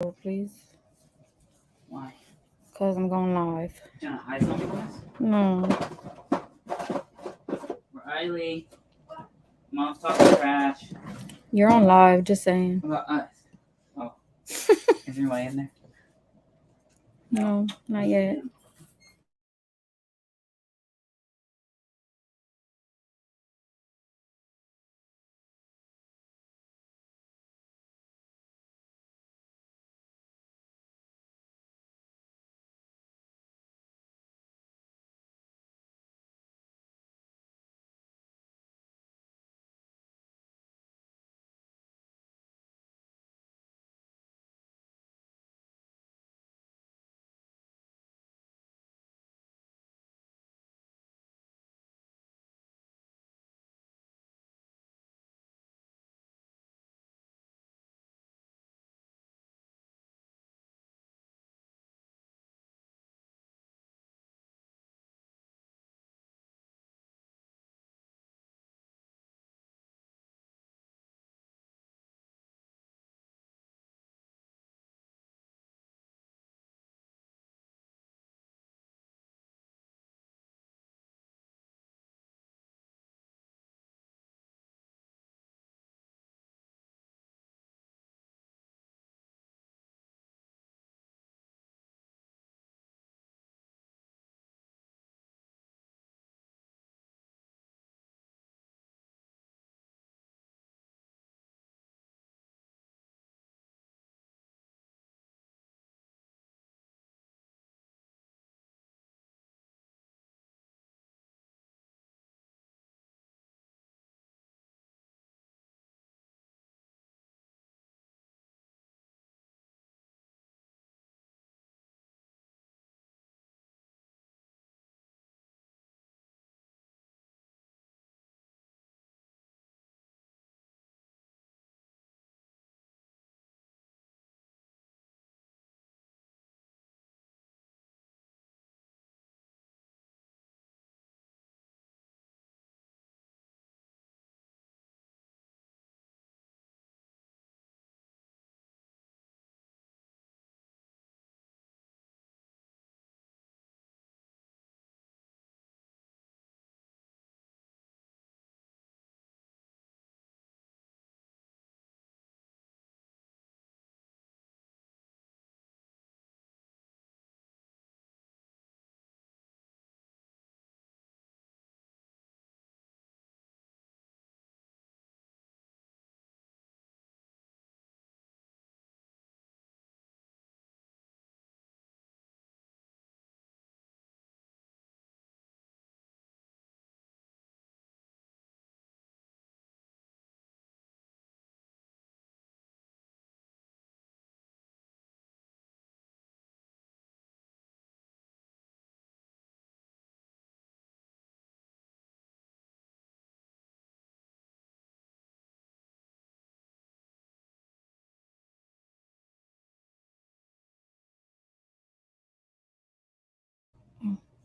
please. Why? Because I'm going live. You trying to hide something from us? No. Riley, mom's talking trash. You're on live, just saying. What about us? Oh. Is anybody in there? No, not yet.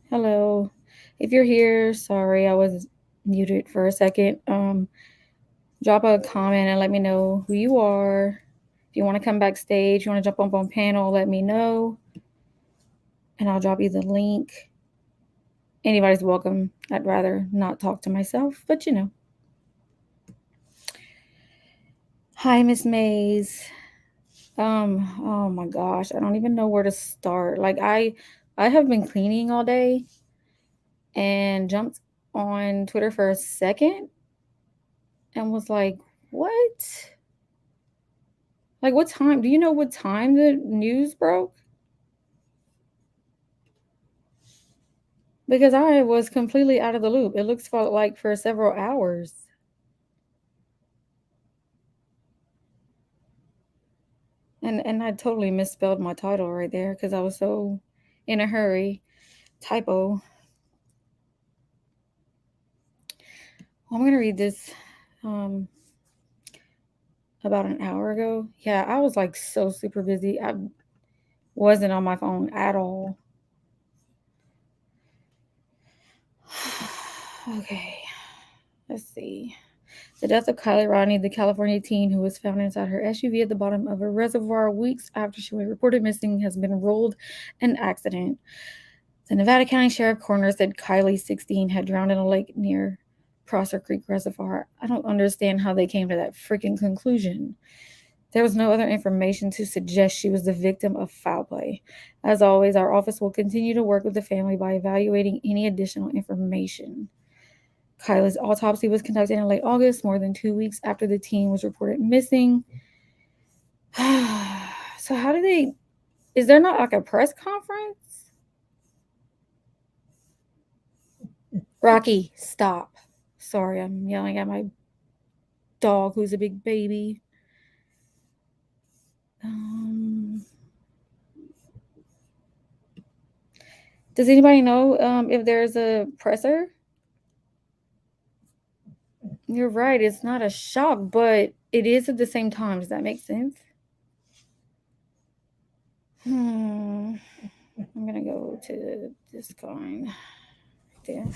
Hello. If you're here, sorry, I was muted for a second. Drop a comment and let me know who you are. If you want to come backstage, you want to jump up on panel, let me know. And I'll drop you the link. Anybody's welcome. I'd rather not talk to myself, but you know. Hi, Miss Mays. Oh my gosh, I don't even know where to start. Like I have been cleaning all day and jumped on Twitter for a second and was like, "What? Like what time? Do you know what time the news broke?" Because I was completely out of the loop. It looks like for several hours. And I totally misspelled my title right there because I was so in a hurry. Typo. Well, I'm gonna read this um about an hour ago. Yeah, I was like so super busy. I wasn't on my phone at all. Okay, let's see. The death of Kiely Rodni, the California teen who was found inside her SUV at the bottom of a reservoir weeks after she was reported missing, has been ruled an accident. The Nevada County Sheriff Coroner said Kiely, 16, had drowned in a lake near Prosser Creek Reservoir. I don't understand how they came to that freaking conclusion. There was no other information to suggest she was the victim of foul play. As always, our office will continue to work with the family by evaluating any additional information. Kyla's autopsy was conducted in late August, more than 2 weeks after the teen was reported missing. So, how do they? Is there not like a press conference? Rocky, stop. Sorry, I'm yelling at my dog who's a big baby. Does anybody know if there's a presser? You're right, it's not a shock, but it is at the same time. Does that make sense? I'm gonna go to this coin right there.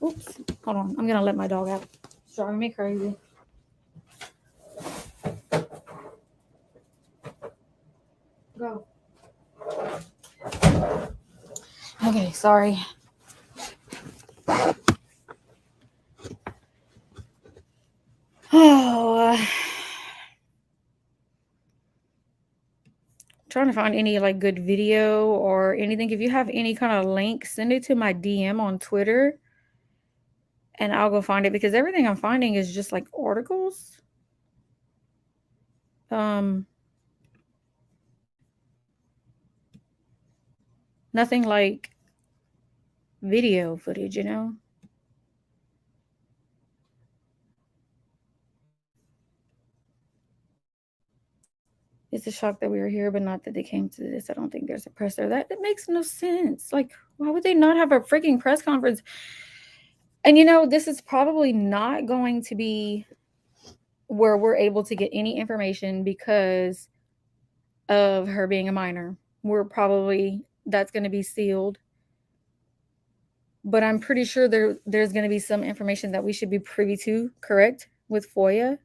Oops, hold on. I'm gonna let my dog out. It's driving me crazy. Go. Okay, sorry. Oh, trying to find any like good video or anything. If you have any kind of link, send it to my DM on Twitter and I'll go find it, because everything I'm finding is just like articles. Nothing like video footage, you know? It's a shock that we were here, but not that they came to this. I don't think there's a presser. That makes no sense. Like, why would they not have a freaking press conference? And you know, this is probably not going to be where we're able to get any information because of her being a minor. That's going to be sealed. But I'm pretty sure there's going to be some information that we should be privy to, correct? With FOIA.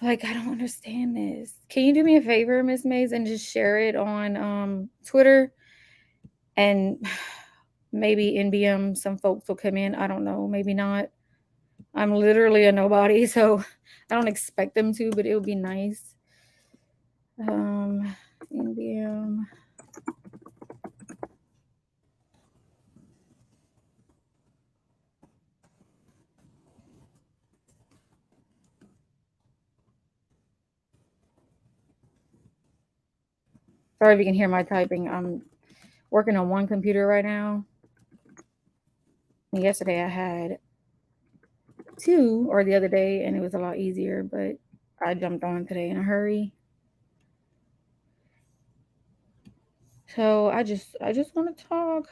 Like, I don't understand this. Can you do me a favor, Miss Mays, and just share it on Twitter? And maybe NBM, some folks will come in. I don't know, maybe not. I'm literally a nobody, so I don't expect them to, but it would be nice. NBM. Sorry if you can hear my typing. I'm working on one computer right now. Yesterday I had two, or the other day, and it was a lot easier, but I jumped on today in a hurry. So I just want to talk.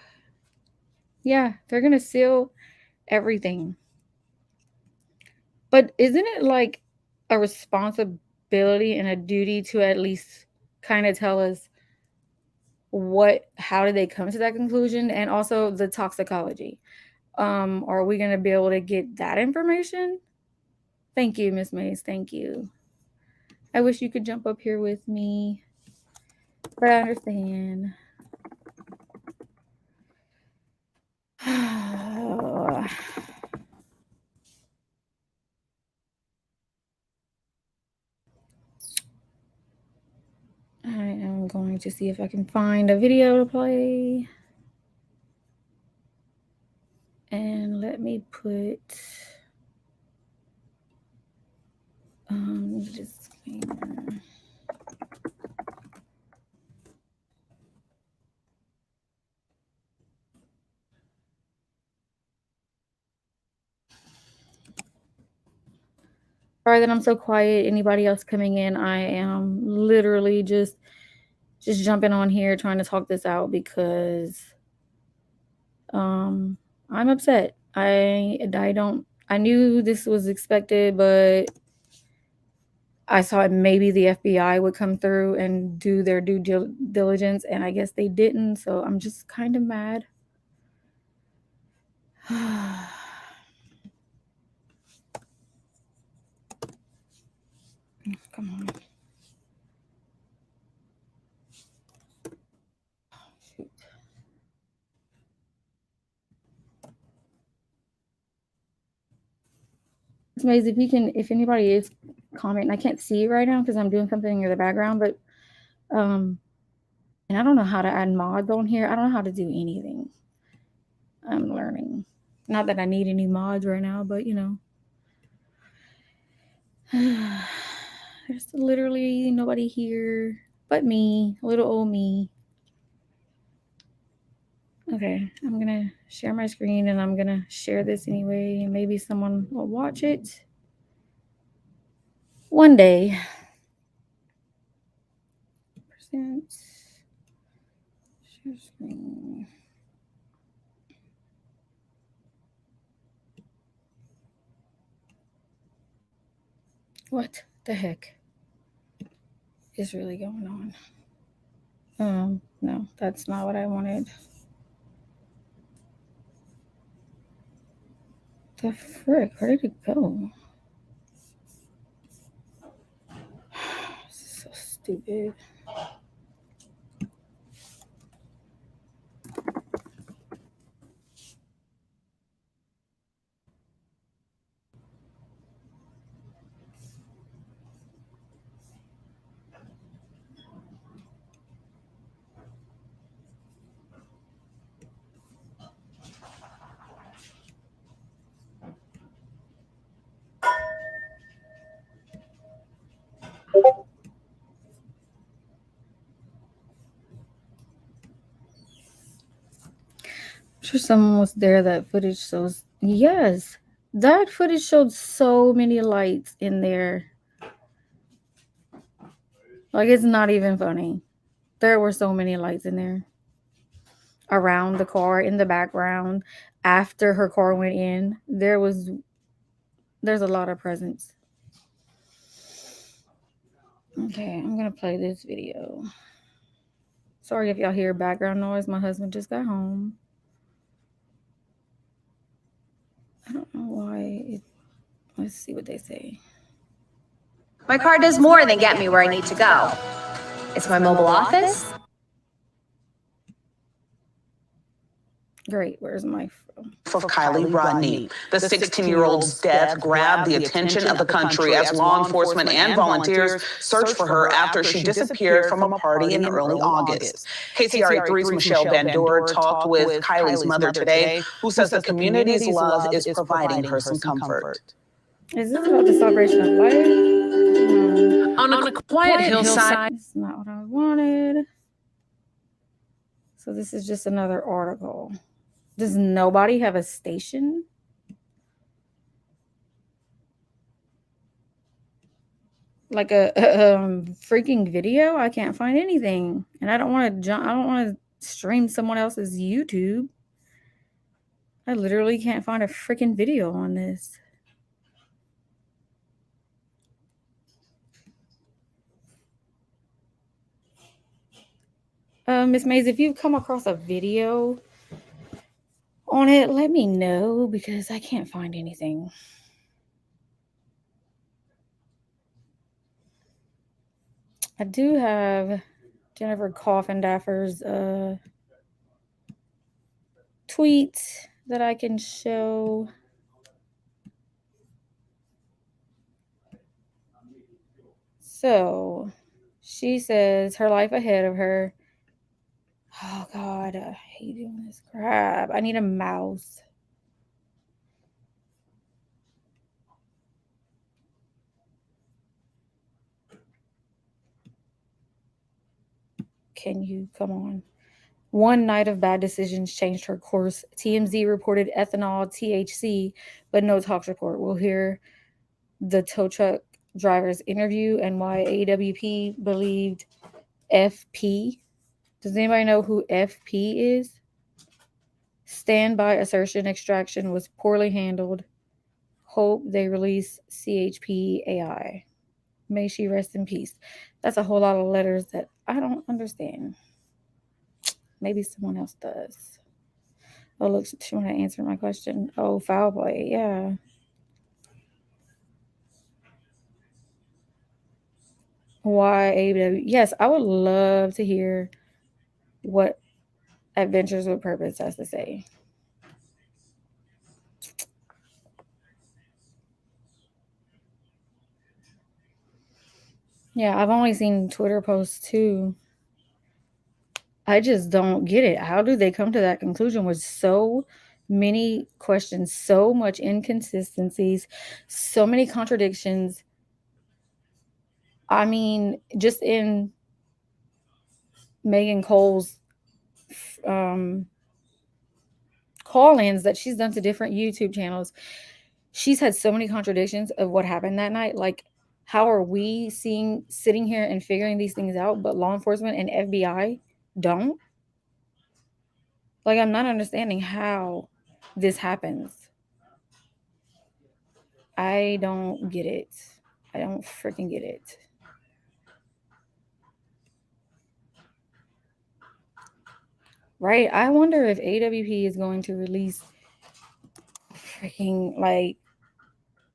Yeah, they're gonna seal everything. But isn't it like a responsibility and a duty to at least kind of tell us how did they come to that conclusion, and also the toxicology? Are we gonna be able to get that information? Thank you, Miss Mays. Thank you. I wish you could jump up here with me, but I understand. I am going to see if I can find a video to play. And let me put disclaimer. Sorry that I'm so quiet. Anybody else coming in, I am literally just jumping on here trying to talk this out because I'm upset. I knew this was expected, but I thought maybe the FBI would come through and do their due diligence, and I guess they didn't, so I'm just kind of mad. Come on. Shoot. It's amazing if anybody is commenting. I can't see it right now because I'm doing something in the background, but and I don't know how to add mods on here. I don't know how to do anything. I'm learning. Not that I need any mods right now, but there's literally nobody here but me, little old me. Okay, I'm gonna share my screen and I'm gonna share this anyway. Maybe someone will watch it one day. Percent share screen. What the heck is really going on? No, that's not what I wanted. The frick? Where did it go? This is so stupid. I'm sure someone was there. That footage shows. Yes, that footage showed so many lights in there. Like, it's not even funny. There were so many lights in there. Around the car, in the background, after her car went in, there's a lot of presents. Okay, I'm gonna play this video. Sorry if y'all hear background noise. My husband just got home. I don't know why. Let's see what they say. My car does more than get me where I need to go. It's my mobile office. Great, where's my phone? Of Kiely Rodni. The 16-year-old's death grabbed the attention of the country as law enforcement and volunteers searched for her after she disappeared from a party in early August. KCRA3's Michelle Bandor talked with Kiely's mother today, who says the community's love is providing her some comfort. Is this about the celebration of life? No. On a quiet hillside. It's not what I wanted. So this is just another article. Does nobody have a station? Like a freaking video? I can't find anything. And I don't want to stream someone else's YouTube. I literally can't find a freaking video on this. Miss Mays, if you've come across a video on it, let me know because I can't find anything. I do have Jennifer Coffindaffer's tweet that I can show. So she says her life ahead of her. Oh God, I hate doing this crap. I need a mouse. Can you come on? One night of bad decisions changed her course. TMZ reported ethanol, THC, but no tox report. We'll hear the tow truck driver's interview and why AWP believed FP. Does anybody know who FP is? Standby assertion extraction was poorly handled. Hope they release CHP AI. May she rest in peace. That's a whole lot of letters that I don't understand. Maybe someone else does. Oh, look, she want to answer my question. Oh, foul play. Yeah. Why AW? Yes, I would love to hear what Adventures with Purpose has to say. Yeah, I've only seen Twitter posts too. I just don't get it. How do they come to that conclusion with so many questions, so much inconsistencies, so many contradictions? I mean, just in Megan Cole's um, call-ins that she's done to different YouTube channels, she's had so many contradictions of what happened that night. Like, how are we sitting here and figuring these things out, but law enforcement and FBI don't? Like, I'm not understanding how this happens. I don't get it. I don't freaking get it. Right? I wonder if AWP is going to release freaking, like,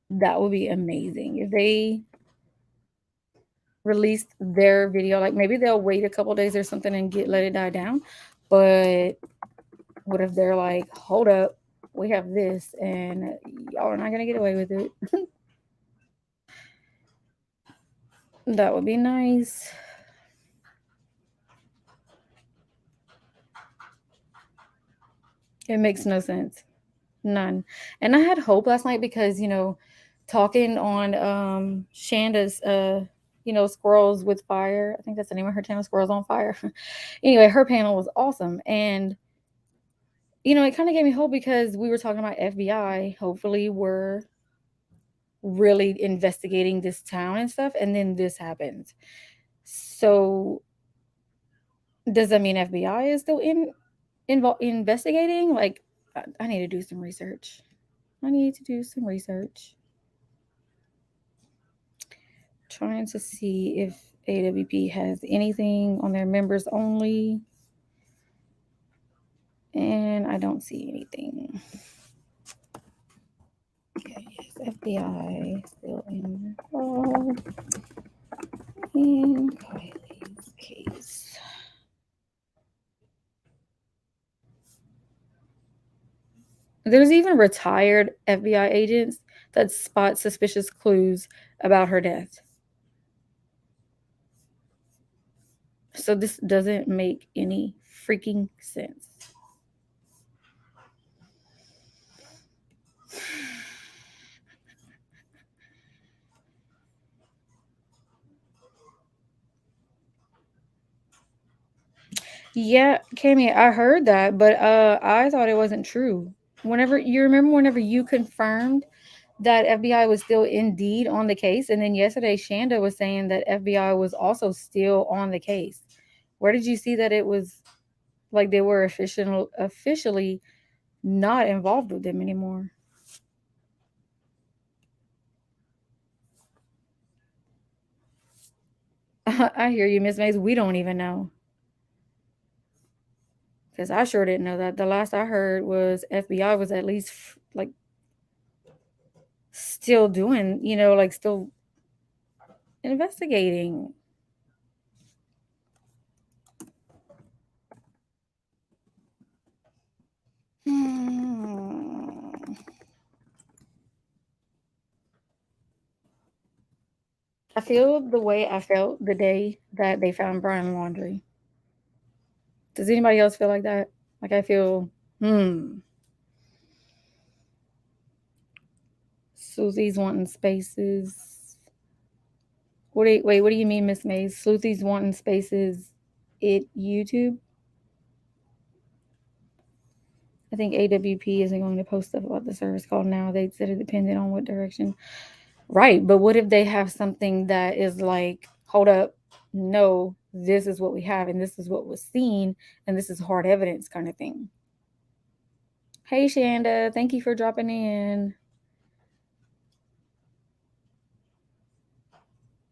that would be amazing if they released their video. Like, maybe they'll wait a couple days or something and let it die down. But what if they're like, hold up, we have this and y'all are not gonna get away with it? That would be nice. It makes no sense. None. And I had hope last night because, talking on Shanda's Squirrels with Fire. I think that's the name of her channel, Squirrels on Fire. Anyway, her panel was awesome. And it kind of gave me hope because we were talking about FBI. Hopefully we're really investigating this town and stuff, and then this happens. So does that mean FBI is still involved investigating? Like, I need to do some research. Trying to see if AWP has anything on their members only. And I don't see anything. Okay, yes, FBI still involved in Kylie's case. There's even retired FBI agents that spot suspicious clues about her death. So this doesn't make any freaking sense. Yeah, Cammy, I heard that, but I thought it wasn't true. Whenever you confirmed that FBI was still indeed on the case, and then yesterday Shanda was saying that FBI was also still on the case. Where did you see that it was like they were officially not involved with them anymore? I hear you, Miss Mays. We don't even know. Because I sure didn't know that. The last I heard was FBI was at least like still doing, like still investigating. I feel the way I felt the day that they found Brian laundry. Does anybody else feel like that? Like I feel, Susie's wanting spaces. What do you mean, Miss Mays? Susie's wanting spaces at YouTube? I think AWP isn't going to post stuff about the service call now. They said it depended on what direction. Right, but what if they have something that is like, hold up, no, this is what we have, and this is what was seen, and this is hard evidence kind of thing. Hey, Shanda, thank you for dropping in.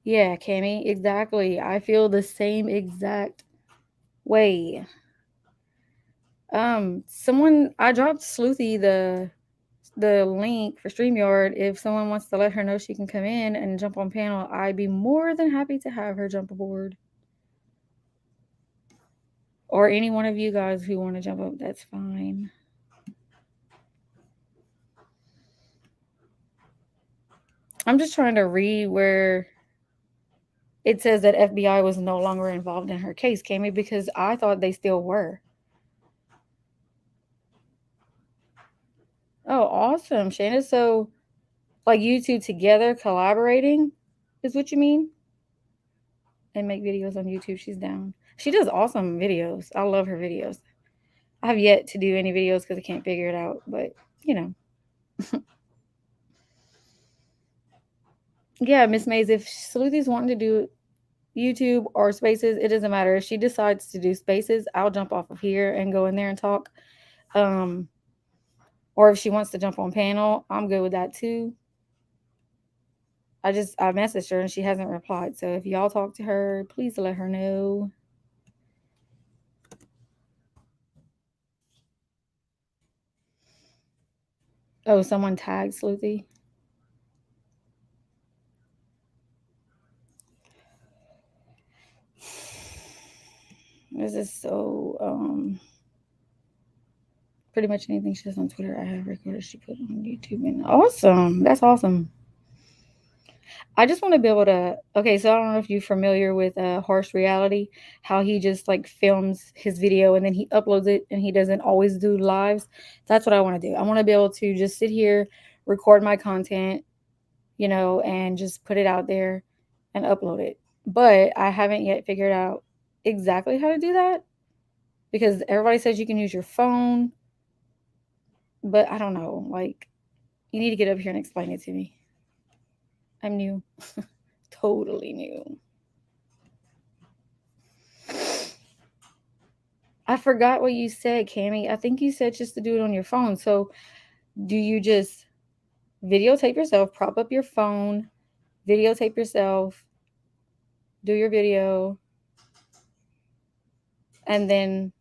Yeah, Cammy, exactly. I feel the same exact way. I dropped Sleuthy the the link for StreamYard. If someone wants to let her know she can come in and jump on panel, I'd be more than happy to have her jump aboard. Or any one of you guys who want to jump up, that's fine. I'm just trying to read where it says that FBI was no longer involved in her case, Cammy, because I thought they still were. Oh, awesome, Shanda. So, like you two together collaborating is what you mean? And make videos on YouTube. She's down. She does awesome videos. I love her videos. I have yet to do any videos because I can't figure it out, but you know. Yeah, Miss Mays, if Sleuthie's wanting to do YouTube or Spaces, it doesn't matter. If she decides to do Spaces, I'll jump off of here and go in there and talk. Or if she wants to jump on panel, I'm good with that too. I messaged her and she hasn't replied. So if y'all talk to her, please let her know. Oh, someone tagged Sleuthie. This is so pretty much anything she does on Twitter, I have recorded. She put on YouTube, and awesome. That's awesome. I just want to be able to. Okay, so I don't know if you're familiar with Harsh Reality, how he just like films his video and then he uploads it, and he doesn't always do lives. That's what I want to do. I want to be able to just sit here, record my content, and just put it out there and upload it. But I haven't yet figured out exactly how to do that because everybody says you can use your phone, but I don't know. Like, you need to get up here and explain it to me. I'm new. Totally new. I forgot what you said, Cammy. I think you said just to do it on your phone. So do you just videotape yourself, prop up your phone, videotape yourself, do your video, and then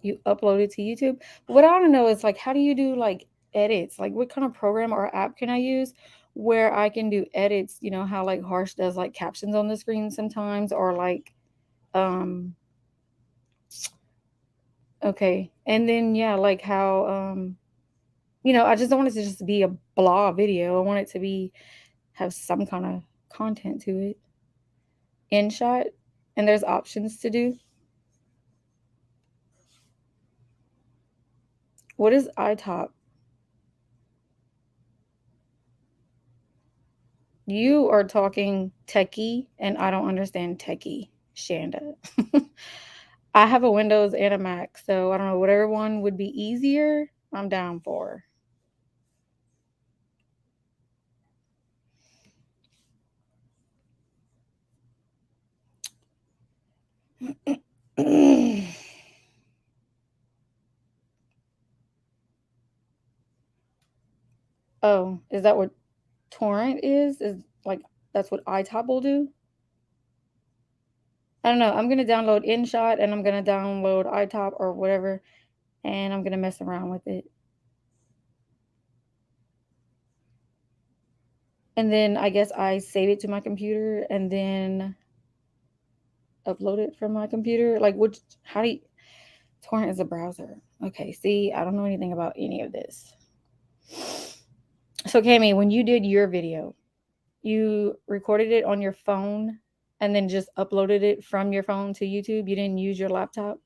you upload it to YouTube? But what I want to know is like, how do you do like edits? Like, what kind of program or app can I use where I can do edits? You know how like Harsh does like captions on the screen sometimes, or like okay. And then yeah, like how I just don't want it to just be a blah video. I want it to have some kind of content to it. In shot, and there's options to do. What is iTop? You are talking techie, and I don't understand techie, Shanda. I have a Windows and a Mac, so I don't know, whatever one would be easier, I'm down for. Oh, is that what torrent is? Is like that's what iTop will do? I don't know. I'm gonna download InShot and I'm gonna download iTop or whatever, and I'm gonna mess around with it. And then I guess I save it to my computer and then upload it from my computer. Like, how do you, torrent is a browser. Okay, see, I don't know anything about any of this. So, Cami, when you did your video, you recorded it on your phone and then just uploaded it from your phone to YouTube? You didn't use your laptop?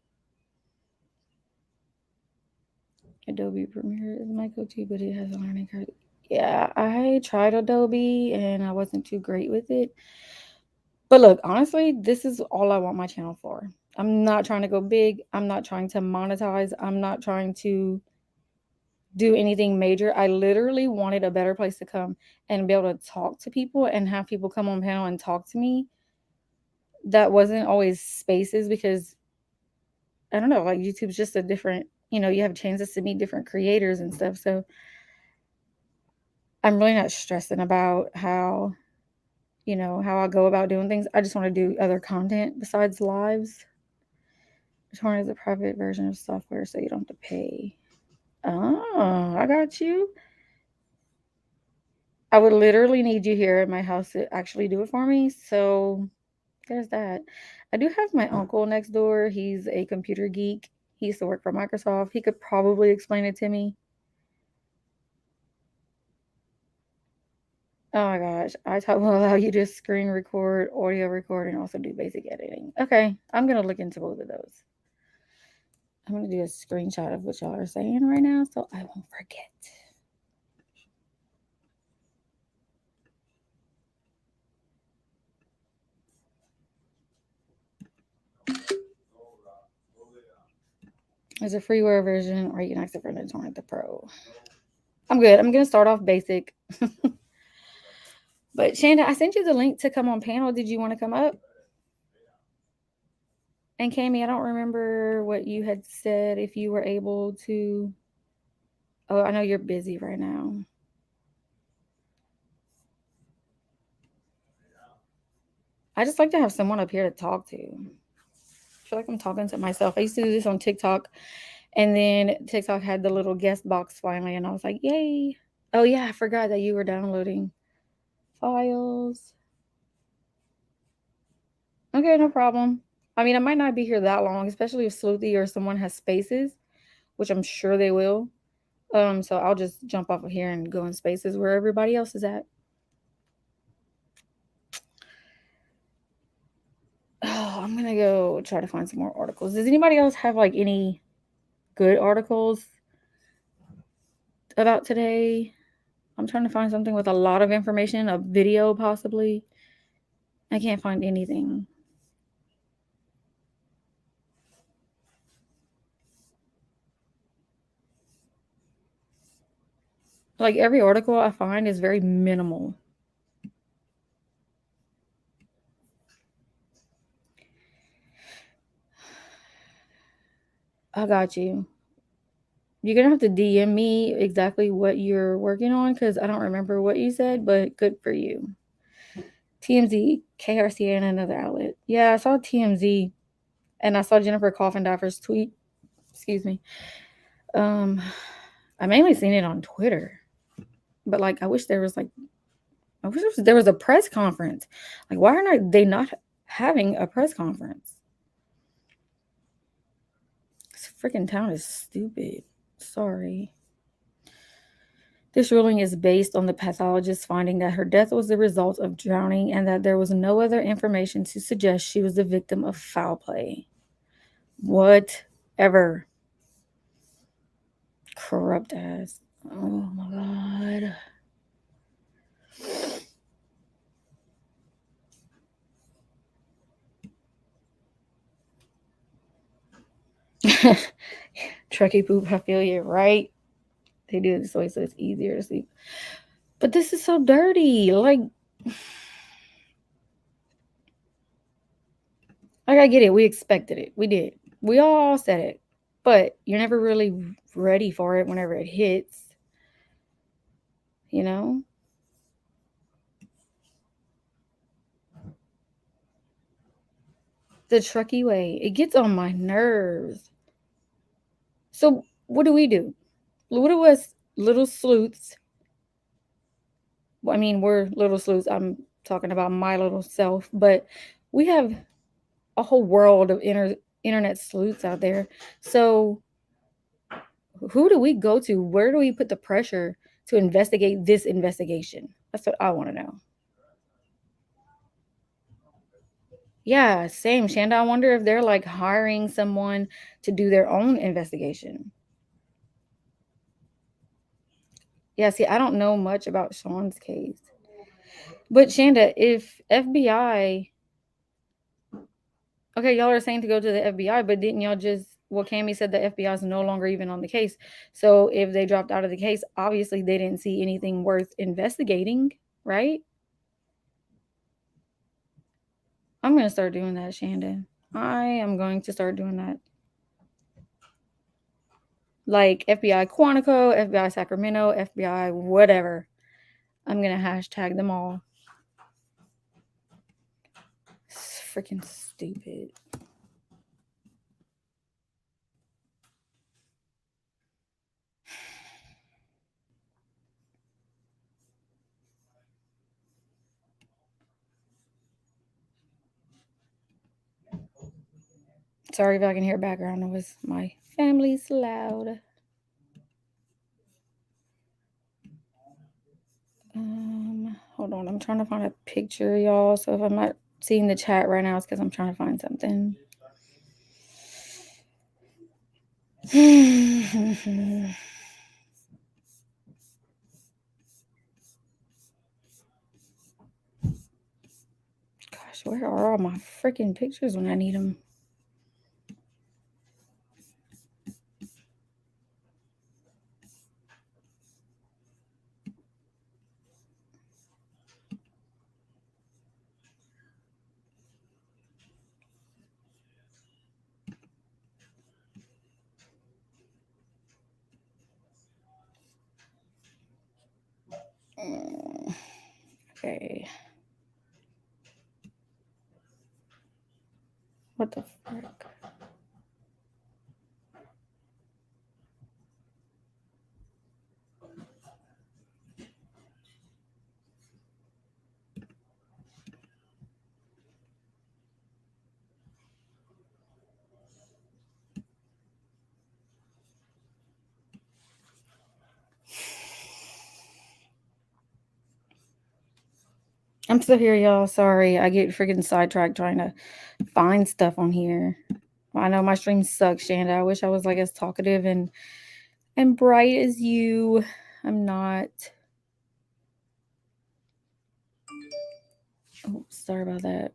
Adobe Premiere is my go-to, but it has a learning curve. Yeah, I tried Adobe and I wasn't too great with it. But look, honestly, this is all I want my channel for. I'm not trying to go big. I'm not trying to monetize. I'm not trying to do anything major. I literally wanted a better place to come and be able to talk to people and have people come on panel and talk to me. That wasn't always Spaces because I don't know, like YouTube's just a different, you have chances to meet different creators and stuff. So I'm really not stressing about how I go about doing things. I just want to do other content besides lives. Torrent is a private version of software, so you don't have to pay. Oh, I got you. I would literally need you here at my house to actually do it for me. So there's that. I do have my uncle next door. He's a computer geek. He used to work for Microsoft. He could probably explain it to me. Oh my gosh. iTalk will allow you to screen record, audio record, and also do basic editing. Okay. I'm going to look into both of those. I'm going to do a screenshot of what y'all are saying right now so I won't forget. There's a freeware version, or you can access it for join the pro. I'm good. I'm going to start off basic. But Shanda, I sent you the link to come on panel. Did you want to come up? And Cami, I don't remember what you had said if you were able to. Oh, I know you're busy right now. I just like to have someone up here to talk to. I feel like I'm talking to myself. I used to do this on TikTok, and then TikTok had the little guest box finally, and I was like, yay. Oh, yeah, I forgot that you were downloading files. Okay, no problem. I mean, I might not be here that long, especially if Sleuthy or someone has spaces, which I'm sure they will. So I'll just jump off of here and go in spaces where everybody else is at. Oh, I'm gonna go try to find some more articles. Does anybody else have like any good articles about today? I'm trying to find something with a lot of information, a video possibly. I can't find anything. Like every article I find is very minimal. I got you. You're gonna have to DM me exactly what you're working on because I don't remember what you said, but good for you. TMZ, KRCA, and another outlet. Yeah, I saw TMZ, and I saw Jennifer Coffindaffer's tweet. Excuse me. I mainly seen it on Twitter, but like I wish there was a press conference. Like, why are they not having a press conference? This freaking town is stupid. Sorry. This ruling is based on the pathologist finding that her death was the result of drowning and that there was no other information to suggest she was the victim of foul play. Whatever. Corrupt ass. Oh my god. Trucky poop, I feel you, right? They do it this way so it's easier to sleep. But this is so dirty. Like I get it. We expected it. We did. We all said it. But you're never really ready for it whenever it hits. You know? The Truckee way. It gets on my nerves. So what do we do? What do us little sleuths? I mean, we're little sleuths. I'm talking about my little self, but we have a whole world of internet sleuths out there. So who do we go to? Where do we put the pressure to investigate this investigation? That's what I want to know. Yeah, same, Shanda. I wonder if they're like hiring someone to do their own investigation. Yeah, see, I don't know much about Sean's case. But Shanda, if FBI, okay, y'all are saying to go to the FBI, but didn't y'all just, well, Cammie said the FBI is no longer even on the case. So if they dropped out of the case, obviously they didn't see anything worth investigating, right? I'm going to start doing that, Shanda. I am going to start doing that. Like FBI Quantico, FBI Sacramento, FBI whatever. I'm going to hashtag them all. It's freaking stupid. Sorry if I can hear background noise. My family's loud. Hold on. I'm trying to find a picture, y'all. So if I'm not seeing the chat right now, it's because I'm trying to find something. Gosh, where are all my freaking pictures when I need them? Okay. What the frick? I'm still here, y'all. Sorry. I get freaking sidetracked trying to find stuff on here. I know my stream sucks, Shanda. I wish I was like as talkative and bright as you. I'm not. Oh, sorry about that.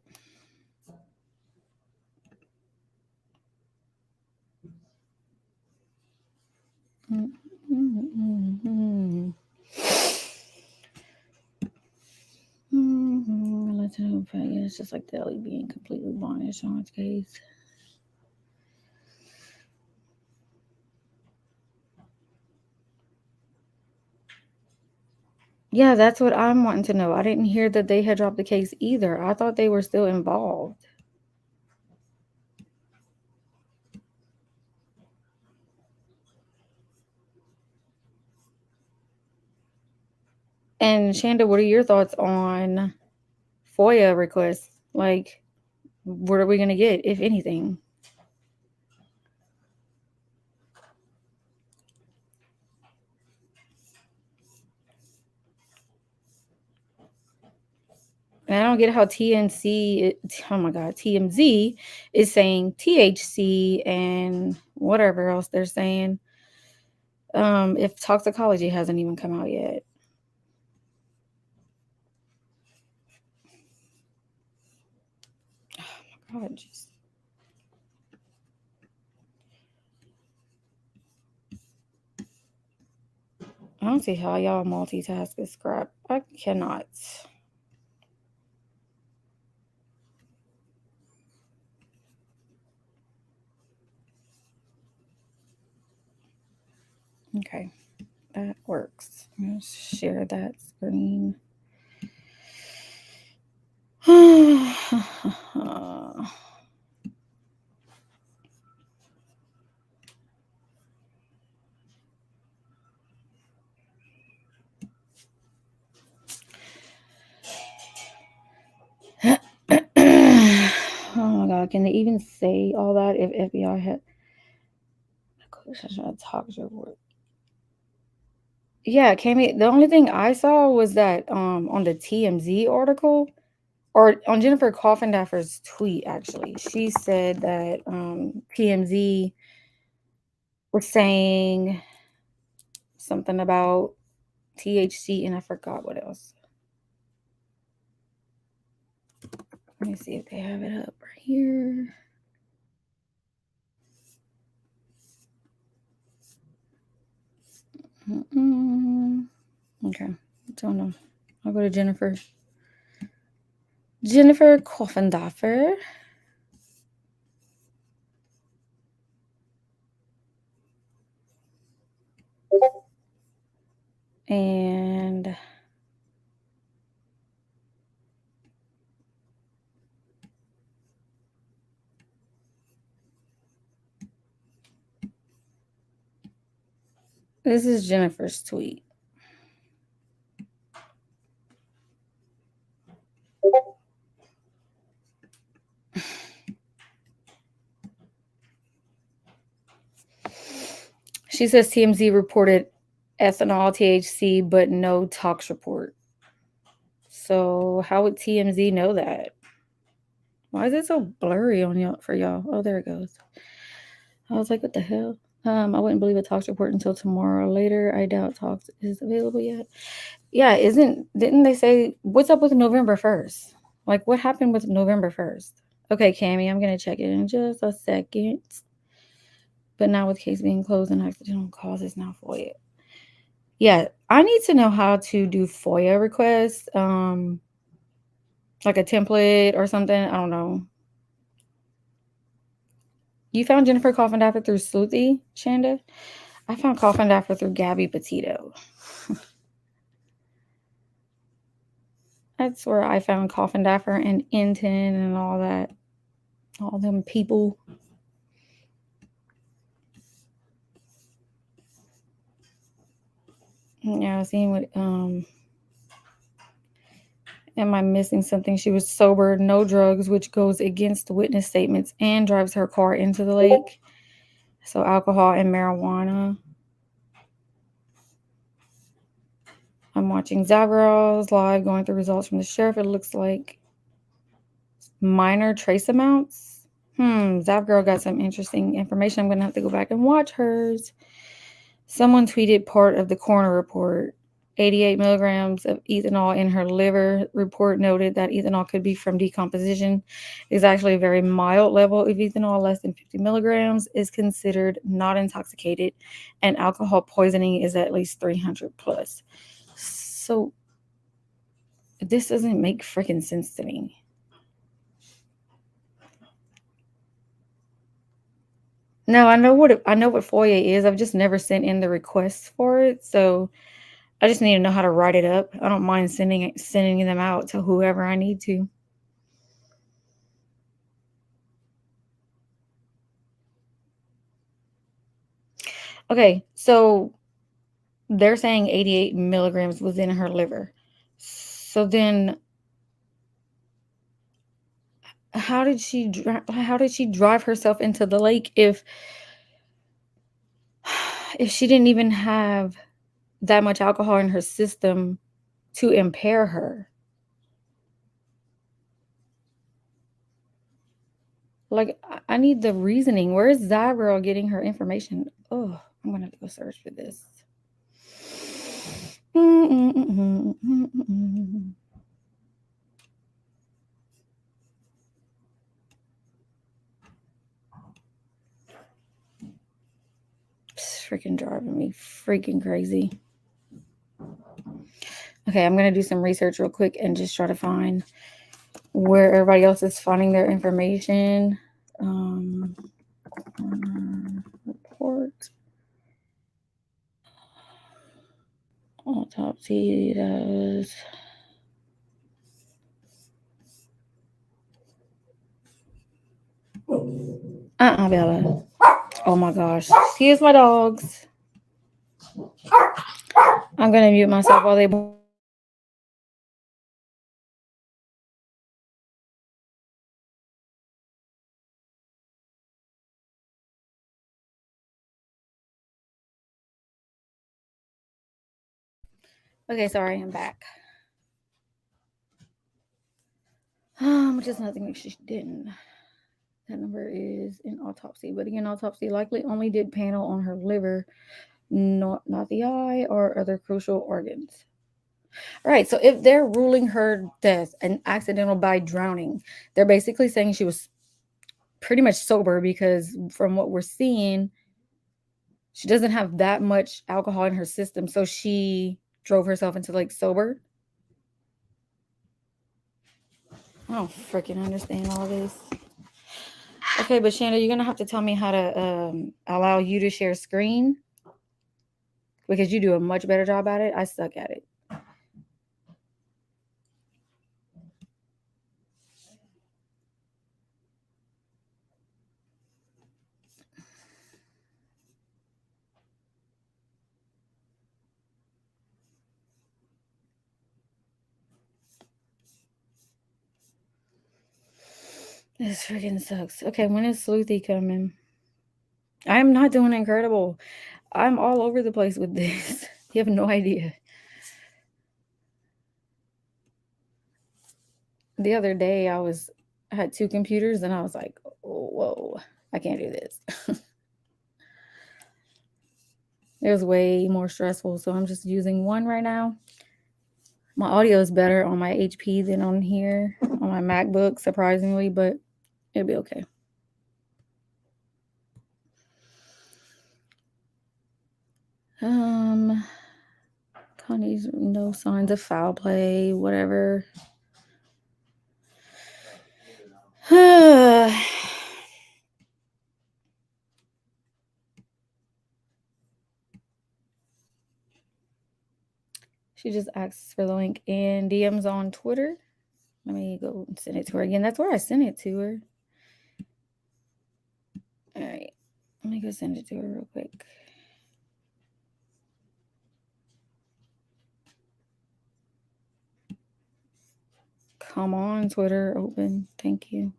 It's just like the LED being completely varnished on its case. Yeah, that's what I'm wanting to know. I didn't hear that they had dropped the case either. I thought they were still involved. And Shanda, what are your thoughts on FOIA requests? Like, what are we going to get, if anything? And I don't get how TMZ is saying THC and whatever else they're saying. If toxicology hasn't even come out yet. Oh my God, just. I don't see how y'all multitask this crap. I cannot. Okay, that works. I'm going to share that screen. Oh my God, can they even say all that if FBI had toxic report? Yeah, Cammy, the only thing I saw was that on the TMZ article or on Jennifer Coffindaffer's tweet, actually, she said that TMZ was saying something about THC and I forgot what else. Let me see if they have it up right here. Okay, don't know. I'll go to Jennifer. Jennifer Coffindaffer. And this is Jennifer's tweet. She says TMZ reported ethanol, THC, but no tox report. So how would TMZ know that? Why is it so blurry on y'all for y'all? Oh, there it goes. I was like, what the hell? I wouldn't believe a tox report until tomorrow or later. I doubt tox is available yet. Yeah, didn't they say what's up with November 1st? Like what happened with November 1st? Okay, Cammy, I'm gonna check it in just a second. But now with case being closed and accidental causes now FOIA. Yeah, I need to know how to do FOIA requests. Like a template or something. I don't know. You found Jennifer Coffindaffer through Sleuthy, Shanda? I found Coffindaffer through Gabby Petito. That's where I found Coffindaffer and Inton and all that. All them people. Yeah, seeing what am I missing something? She was sober, no drugs, which goes against the witness statements and drives her car into the lake. So alcohol and marijuana. I'm watching Zagros live, going through results from the sheriff. It looks like minor trace amounts. Zavgirl got some interesting information. I'm going to have to go back and watch hers. Someone tweeted part of the coroner report. 88 milligrams of ethanol in her liver. Report noted that ethanol could be from decomposition. It's actually a very mild level of ethanol. Less than 50 milligrams is considered not intoxicated, and alcohol poisoning is at least 300 plus. So this doesn't make freaking sense to me. No, I know what FOIA is. I've just never sent in the requests for it, so I just need to know how to write it up. I don't mind sending them out to whoever I need to. Okay, so they're saying 88 milligrams was in her liver. So then how did she drive herself into the lake if she didn't even have that much alcohol in her system to impair her? Like, I need the reasoning. Where is Zagirl getting her information? Oh, I'm gonna have to go search for this. It's freaking driving me freaking crazy. Okay, I'm gonna do some research real quick and just try to find where everybody else is finding their information. Report. Autopsy does. Bella. Oh my gosh. Excuse my dogs. I'm gonna mute myself while they. Okay, sorry, I'm back. Which is nothing like she didn't. That number is in autopsy, but again, autopsy likely only did panel on her liver, not the eye or other crucial organs. All right, so if they're ruling her death an accidental by drowning, they're basically saying she was pretty much sober, because from what we're seeing, she doesn't have that much alcohol in her system, so she drove herself into the lake sober. I don't freaking understand all this. Okay, but Shanda, you're gonna have to tell me how to allow you to share screen, because you do a much better job at it. I suck at it. This freaking sucks. Okay, when is Sleuthy coming? I am not doing incredible. I'm all over the place with this. You have no idea. The other day I had 2 computers and I was like, oh, whoa, I can't do this. It was way more stressful, so I'm just using one right now. My audio is better on my HP than on here, on my MacBook, surprisingly, but it'll be okay. Connie's no signs of foul play, whatever. She just asks for the link in DMs on Twitter. Let me go and send it to her again. That's where I sent it to her. All right. Let me go send it to her real quick. Come on, Twitter, open. Thank you.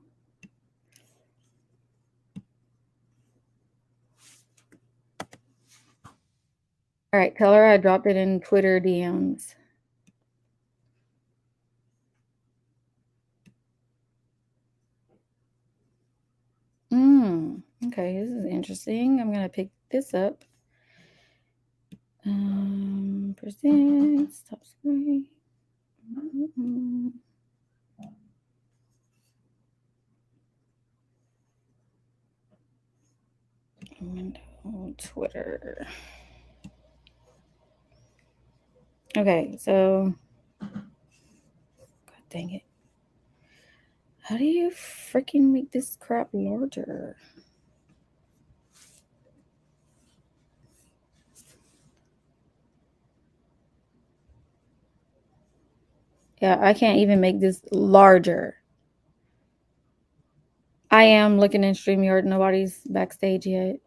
All right, tell her I dropped it in Twitter DMs. Okay, this is interesting. I'm gonna pick this up. Present, stop screen. Window, Twitter. Okay, so God dang it. How do you freaking make this crap larger? Yeah, I can't even make this larger. I am looking in StreamYard. Nobody's backstage yet.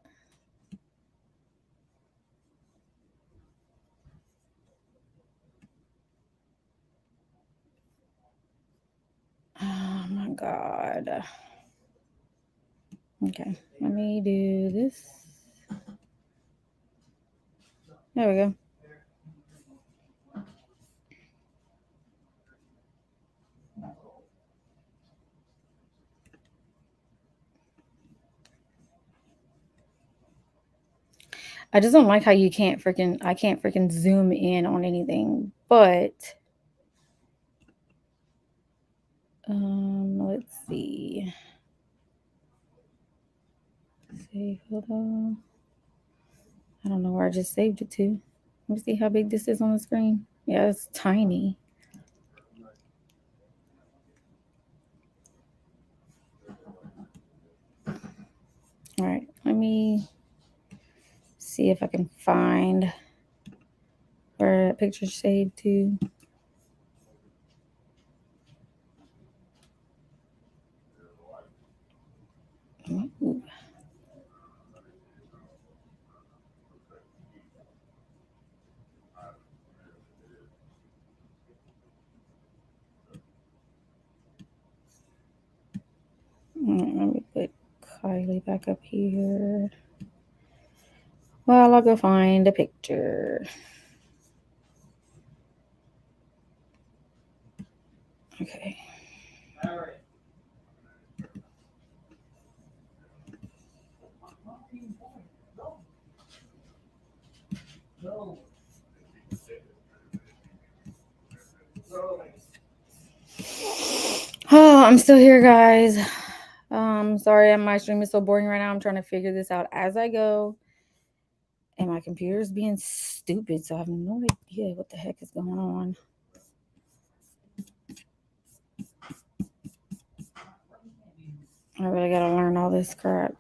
Oh my God. Okay, let me do this. There we go. I just don't like how I can't freaking zoom in on anything, but let's see. Save photo. I don't know where I just saved it to. Let me see how big this is on the screen. Yeah, it's tiny. All right, let me see if I can find where that picture's saved to. Ooh. Let me put Kiely back up here. Well, I'll go find a picture. Okay. Oh, I'm still here, guys. Sorry, my stream is so boring right now. I'm trying to figure this out as I go. And my computer's being stupid, so I have no idea what the heck is going on. I really gotta learn all this crap.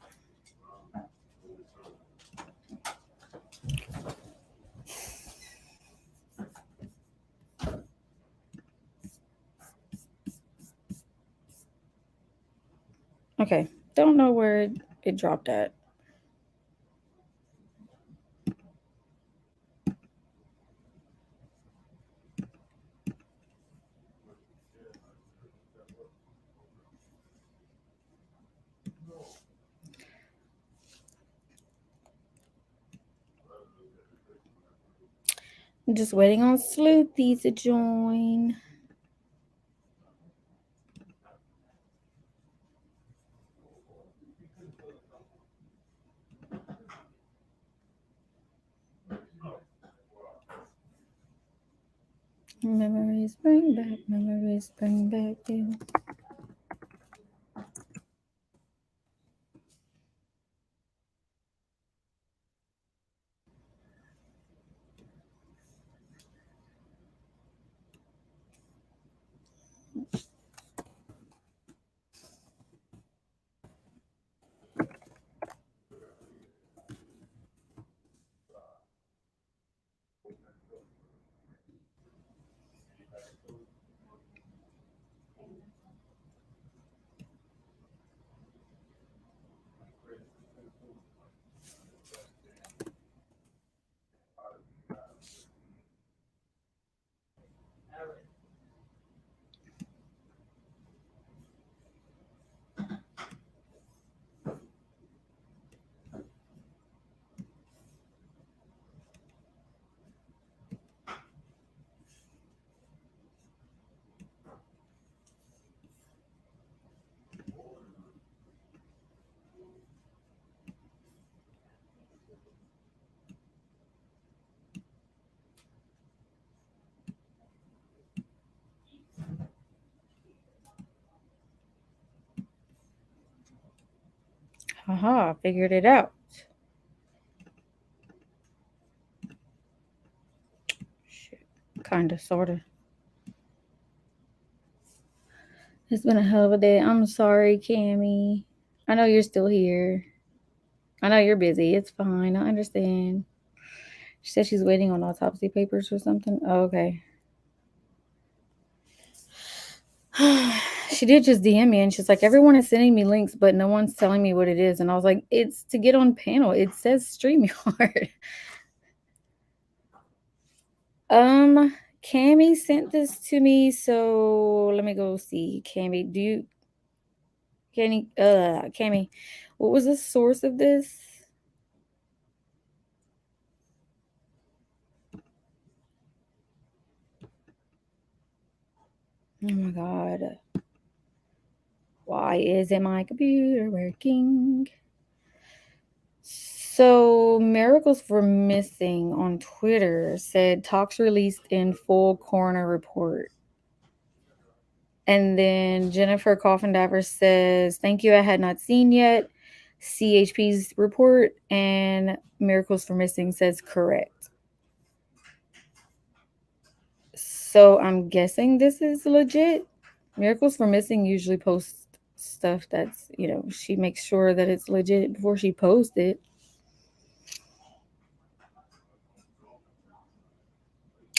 Okay, don't know where it dropped at. I'm just waiting on Sleuthy to join. Memories bring back you. Haha, figured it out. Shit. Kinda, sorta. It's been a hell of a day. I'm sorry, Cammy. I know you're still here. I know you're busy. It's fine. I understand. She said she's waiting on autopsy papers or something. Oh, okay. She did just DM me and she's like, everyone is sending me links, but no one's telling me what it is. And I was like, it's to get on panel. It says StreamYard. Cammy sent this to me, so let me go see. Cammy, Cammy, what was the source of this? Oh my god. Why isn't my computer working? So, Miracles for Missing on Twitter said talks released in full coroner report. And then Jennifer Coffin-Diver says, thank you, I had not seen yet. CHP's report, and Miracles for Missing says correct. So I'm guessing this is legit. Miracles for Missing usually posts stuff that's, she makes sure that it's legit before she posts it.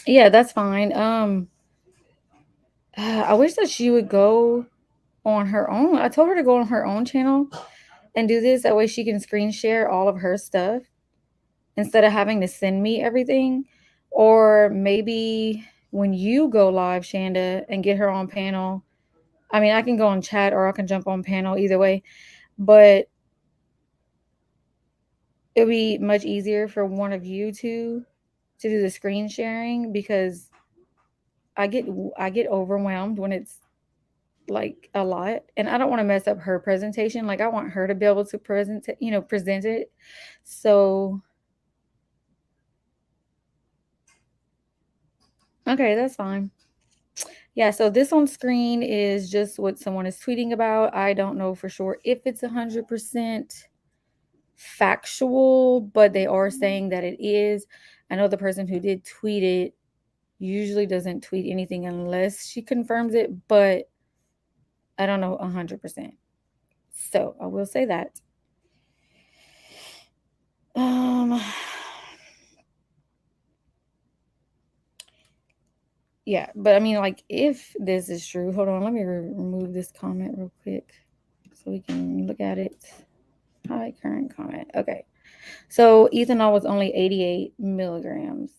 Yeah, that's fine. I wish that she would go on her own. I told her to go on her own channel and do this. That way she can screen share all of her stuff instead of having to send me everything. Or maybe when you go live, Shanda, and get her on panel, I mean, I can go on chat or I can jump on panel, either way. But it would be much easier for one of you two to do the screen sharing, because I get overwhelmed when it's like a lot, and I don't want to mess up her presentation. Like, I want her to be able to present it. So okay, that's fine. Yeah, so this on screen is just what someone is tweeting about. I don't know for sure if it's 100% factual, but they are saying that it is. I know the person who did tweet it usually doesn't tweet anything unless she confirms it, but I don't know 100%. So I will say that. Yeah, but I mean, like, if this is true, hold on, let me remove this comment real quick so we can look at it. Hi, current comment. Okay, so ethanol was only 88 milligrams.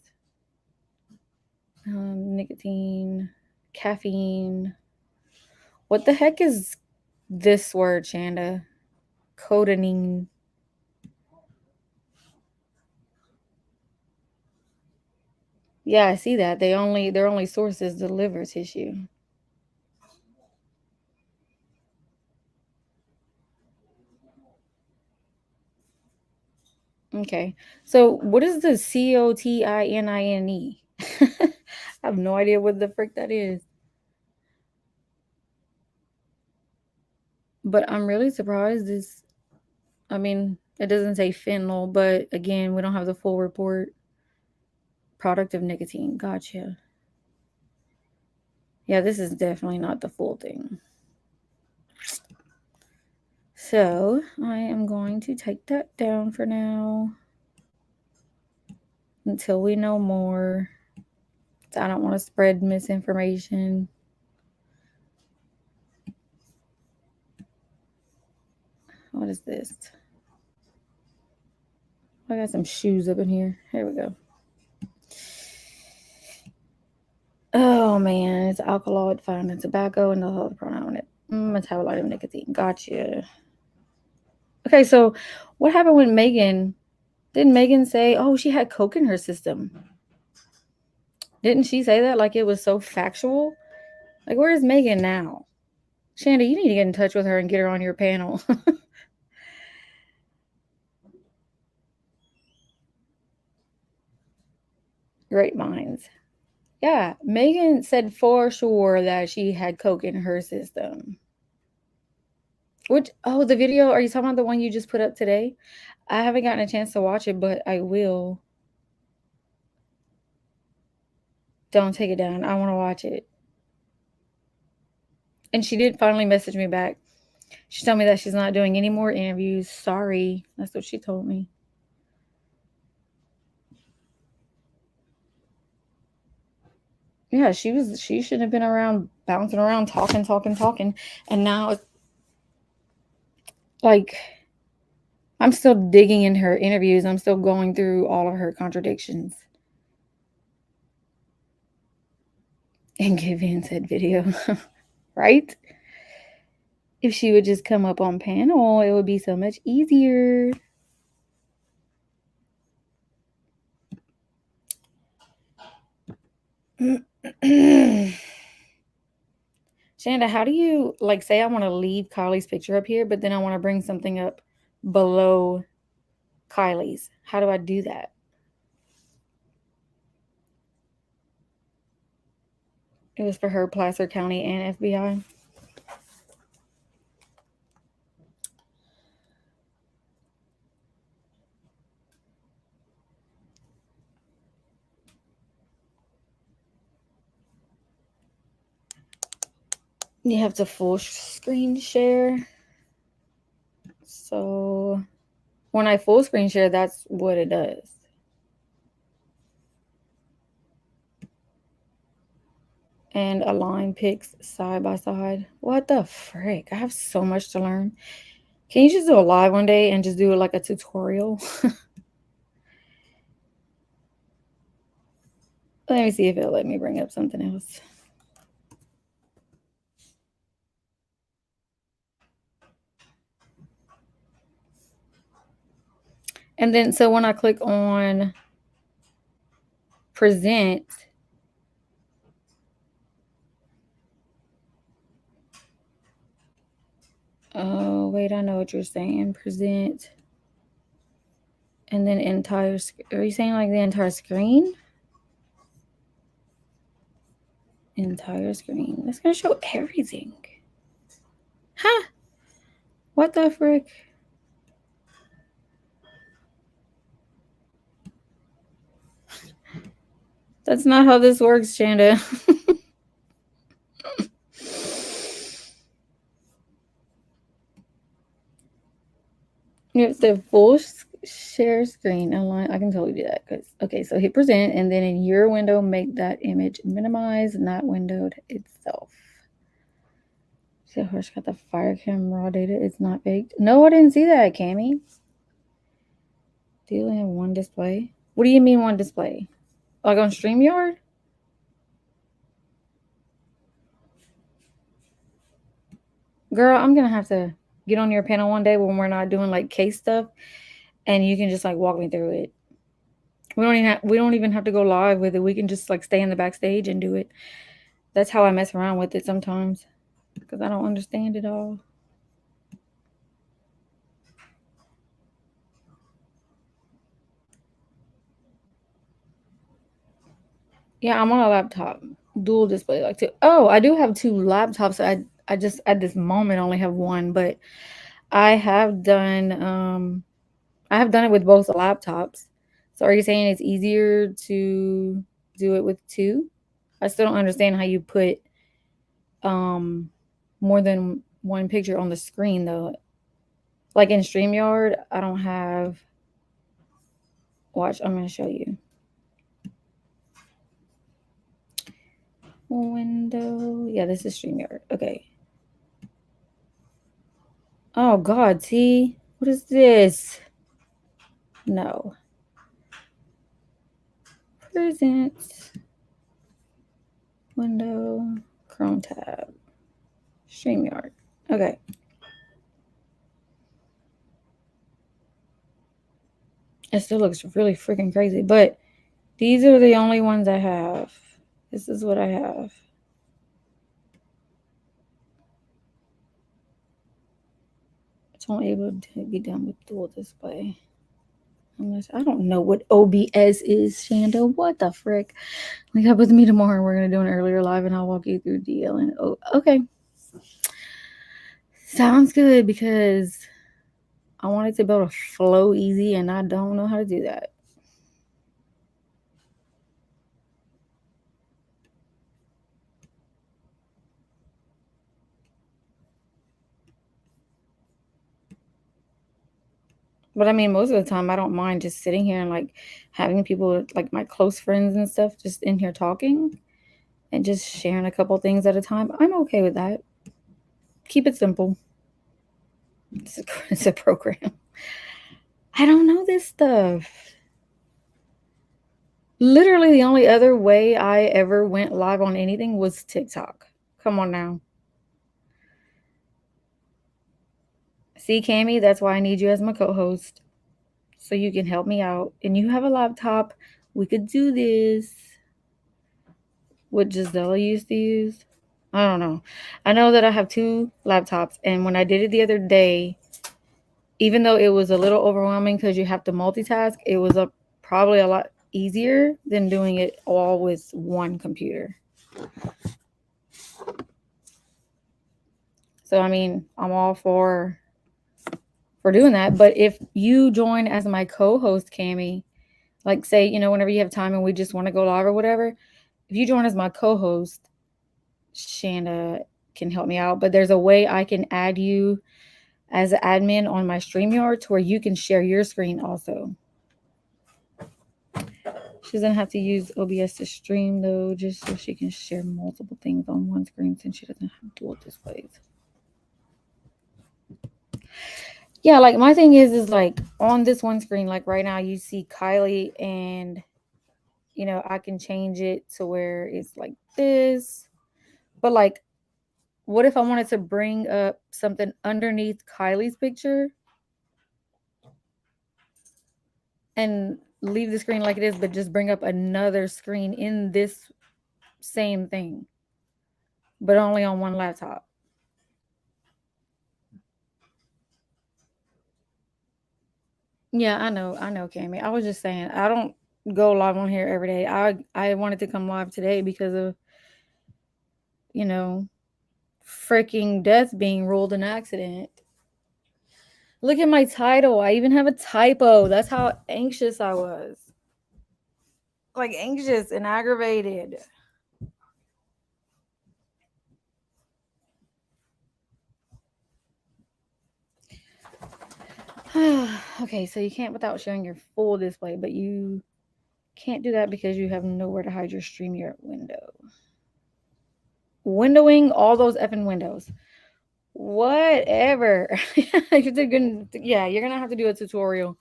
Nicotine, caffeine. What the heck is this word, Shanda? Codeine. Yeah, I see that. Their only source is the liver tissue. Okay. So what is the COTININE? I have no idea what the frick that is. But I'm really surprised I mean, it doesn't say fentanyl, but again, we don't have the full report. Product of nicotine. Gotcha. Yeah, this is definitely not the full thing. So I am going to take that down for now until we know more. I don't want to spread misinformation. What is this? I got some shoes up in here. Here we go. Oh man, it's alkaloid found in tobacco and the whole pronoun it. Metabolite of nicotine. Gotcha. Okay, so what happened with Megan? Didn't Megan say, oh, she had coke in her system? Didn't she say that like it was so factual? Like, where is Megan now? Shanda, you need to get in touch with her and get her on your panel. Great minds. Yeah, Megan said for sure that she had coke in her system. Which, oh, the video, are you talking about the one you just put up today? I haven't gotten a chance to watch it, but I will. Don't take it down. I want to watch it. And she did finally message me back. She told me that she's not doing any more interviews. Sorry. That's what she told me. Yeah, she shouldn't have been around bouncing around talking. And now it's like I'm still digging in her interviews. I'm still going through all of her contradictions. And give in said video. Right? If she would just come up on panel, it would be so much easier. Shanda, how do you like say I want to leave Kylie's picture up here, but then I want to bring something up below Kylie's? How do I do that? It was for her, Placer County, and FBI. You have to full screen share. So when I full screen share, that's what it does. And align pics side by side. What the frick? I have so much to learn. Can you just do a live one day and just do it like a tutorial? Let me see if it'll let me bring up something else. And then, so when I click on present, oh, wait, I know what you're saying. Present. And then entire, are you saying like the entire screen? Entire screen. That's going to show everything. Huh? What the frick? That's not how this works, Shanda. It's the full share screen align. I can totally do that. Okay, so hit present, and then in your window, make that image minimize, not windowed itself. See how it's got the fire cam raw data. It's not baked. No, I didn't see that, Cammy. Do you only have one display? What do you mean one display? Like on StreamYard? Girl, I'm gonna have to get on your panel one day when we're not doing like case stuff, and you can just like walk me through it. We don't even have to go live with it. We can just like stay in the backstage and do it. That's how I mess around with it sometimes because I don't understand it all. Yeah, I'm on a laptop, dual display like two. Oh, I do have two laptops. I just at this moment only have one, but I have done I have done it with both laptops. So are you saying it's easier to do it with two? I still don't understand how you put um more than one picture on the screen though. Like in StreamYard, I don't have watch, I'm gonna show you. Window. Yeah, this is StreamYard. Okay. Oh God, see? What is this? No. Presents. Window. Chrome tab. StreamYard. Okay. It still looks really freaking crazy, but these are the only ones I have. This is what I have. It's only able to be done with dual display. Unless I don't know what OBS is, Shanda. What the frick? Link up with me tomorrow. We're gonna do an earlier live, and I'll walk you through DL and O. Okay, sounds good because I want it to be able to flow easy, and I don't know how to do that. But I mean, most of the time, I don't mind just sitting here and like having people, like my close friends and stuff, just in here talking and just sharing a couple things at a time. I'm okay with that. Keep it simple. It's a program. I don't know this stuff. Literally, the only other way I ever went live on anything was TikTok. Come on now. See, Cami, that's why I need you as my co host. So you can help me out. And you have a laptop. We could do this. What Gisela used to use. I don't know. I know that I have two laptops. And when I did it the other day, even though it was a little overwhelming because you have to multitask, it was probably a lot easier than doing it all with one computer. So I mean, I'm all for doing that. But if you join as my co-host, Cami, like say, whenever you have time and we just want to go live or whatever, if you join as my co-host, Shanda can help me out. But there's a way I can add you as an admin on my StreamYard to where you can share your screen also. She doesn't have to use OBS to stream though, just so she can share multiple things on one screen since she doesn't have dual displays. Yeah, like my thing is like on this one screen, like right now you see Kiely and I can change it to where it's like this. But like, what if I wanted to bring up something underneath Kylie's picture and leave the screen like it is, but just bring up another screen in this same thing, but only on one laptop? Yeah, I know, Cami. I was just saying, I don't go live on here every day. I wanted to come live today because of, freaking death being ruled an accident. Look at my title. I even have a typo. That's how anxious I was. Like anxious and aggravated. Okay, so you can't without showing your full display, but you can't do that because you have nowhere to hide your StreamYard window. Windowing all those effing windows. Whatever. Yeah, you're gonna have to do a tutorial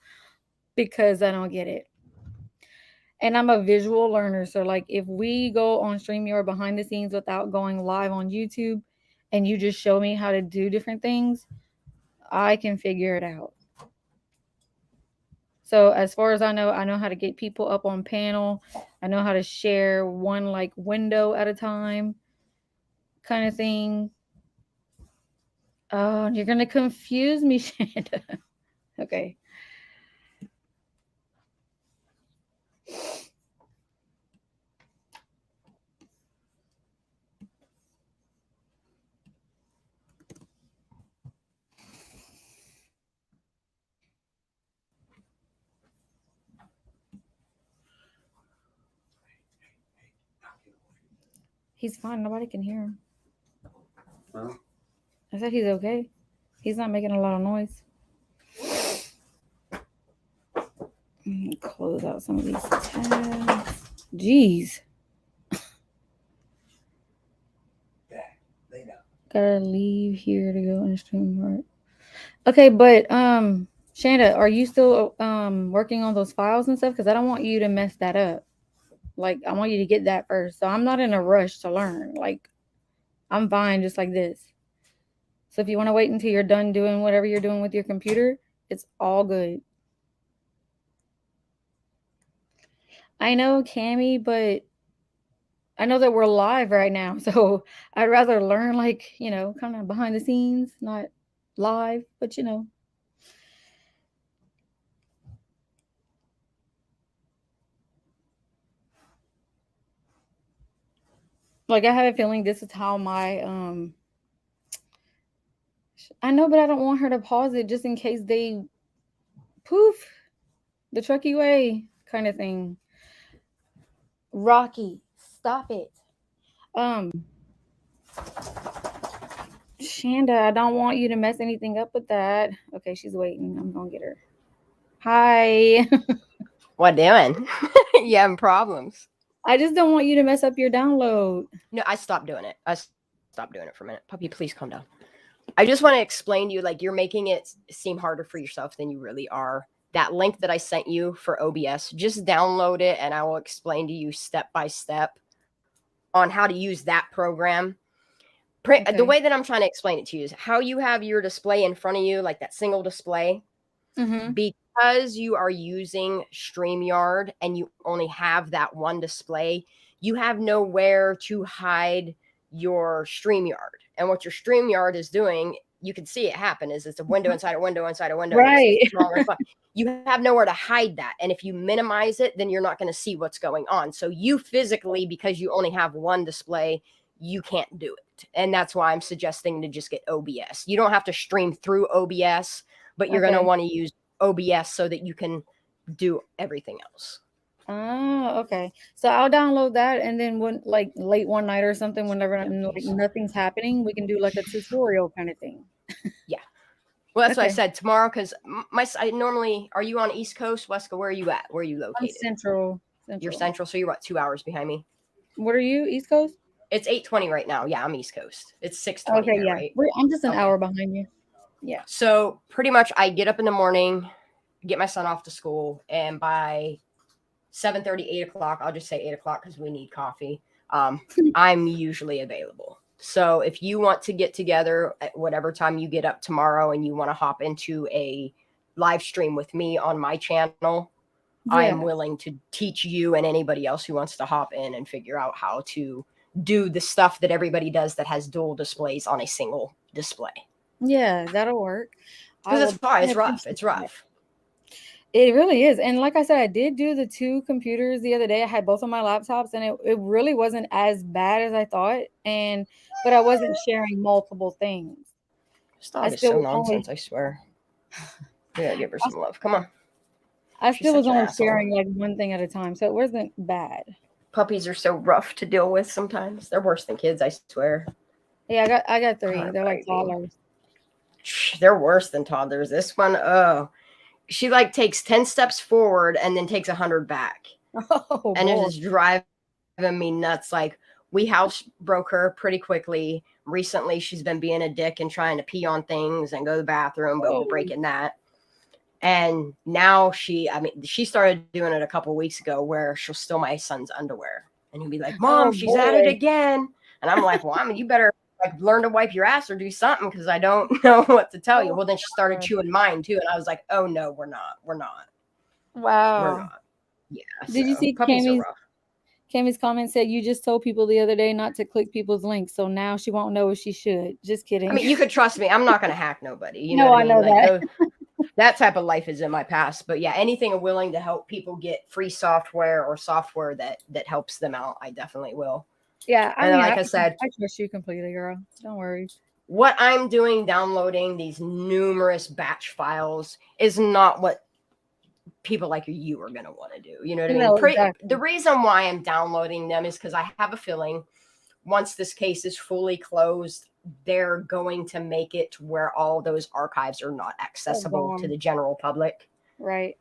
because I don't get it. And I'm a visual learner, so like if we go on StreamYard behind the scenes without going live on YouTube, and you just show me how to do different things, I can figure it out. So as far as I know how to get people up on panel. I know how to share one like window at a time, kind of thing. Oh, you're gonna confuse me, Shanda. Okay. He's fine. Nobody can hear him. Well, I said he's okay. He's not making a lot of noise. Close out some of these tabs. Jeez. lay down. Gotta leave here to go in StreamYard. Okay, but Shanda, are you still working on those files and stuff? Because I don't want you to mess that up. Like I want you to get that first. So I'm not in a rush to learn. Like I'm fine just like this. So if you want to wait until you're done doing whatever you're doing with your computer, it's all good. I know, Cammy, but I know that we're live right now, so I'd rather learn like, kind of behind the scenes, not live, but like I have a feeling this is how my I know, but I don't want her to pause it just in case they poof the Truckee way kind of thing. Rocky, stop it. Um Shanda, I don't want you to mess anything up with that. Okay, she's waiting. I'm gonna get her. Hi. What doing? You having problems? I just don't want you to mess up your download. No, I stopped doing it. I stopped doing it for a minute. Puppy, please calm down. I just want to explain to you, like, you're making it seem harder for yourself than you really are. That link that I sent you for OBS, just download it and I will explain to you step by step on how to use that program. Okay. The way that I'm trying to explain it to you is how you have your display in front of you, like that single display. Mm-hmm. Because you are using StreamYard and you only have that one display, you have nowhere to hide your StreamYard. And what your StreamYard is doing, you can see it happen, is it's a window inside a window inside a window. Right. You have nowhere to hide that. And if you minimize it, then you're not going to see what's going on. So you physically, because you only have one display, you can't do it. And that's why I'm suggesting to just get OBS. You don't have to stream through OBS, but you're going to want to use OBS so that you can do everything else. Oh, okay. So I'll download that, and then when like late one night or something, whenever like nothing's happening, we can do like a tutorial kind of thing. Yeah. Well, that's what I said tomorrow, because I normally, are you on East Coast, Weska? Where are you at? Where are you located? I'm Central. You're Central, so you're what, 2 hours behind me? What are you, East Coast? It's 8:20 right now. Yeah, I'm East Coast. It's 6:20 Okay, there, yeah. right? I'm just an hour behind you. Yeah. So pretty much I get up in the morning, get my son off to school, and by 7:30, 8 o'clock, I'll just say 8 o'clock because we need coffee, I'm usually available. So if you want to get together at whatever time you get up tomorrow and you want to hop into a live stream with me on my channel, I am willing to teach you and anybody else who wants to hop in and figure out how to do the stuff that everybody does that has dual displays on a single display. Yeah, that'll work. Because it's rough. It's rough. It really is. And like I said, I did do the 2 computers the other day. I had both on my laptops, and it really wasn't as bad as I thought. But I wasn't sharing multiple things. This dog is so nonsense, I swear. Yeah, give her some love. Come on. I still was only sharing like one thing at a time, so it wasn't bad. Puppies are so rough to deal with sometimes. They're worse than kids, I swear. Yeah, I got 3. They're like toddlers. They're worse than toddlers. This one, she like takes 10 steps forward and then takes 100 back. Oh, and it is driving me nuts. Like, we housebroke her pretty quickly. Recently, she's been being a dick and trying to pee on things and go to the bathroom, but we're breaking that. And now she started doing it a couple weeks ago where she'll steal my son's underwear. And he'll be like, Mom, she's at it again. And I'm like, well, you better like learn to wipe your ass or do something, because I don't know what to tell you. Well, then she started chewing mine too. And I was like, oh no, we're not. We're Wow. not. Yeah. Did you So see puppies are rough. Cammy's comment said you just told people the other day not to click people's links, so now she won't know if she should. Just kidding. I mean, you could trust me. I'm not going to hack nobody. You No, know what I I mean? know Like that. that type of life is in my past. But yeah, anything willing to help people get free software or software that helps them out, I definitely will. Yeah, I And mean, like I said, I trust you completely, girl. Don't worry. what I'm doing, downloading these numerous batch files, is not what people like you are going to want to do. You know what I mean? No, exactly. The reason why I'm downloading them is because I have a feeling once this case is fully closed, they're going to make it to where all those archives are not accessible to the general public. Right.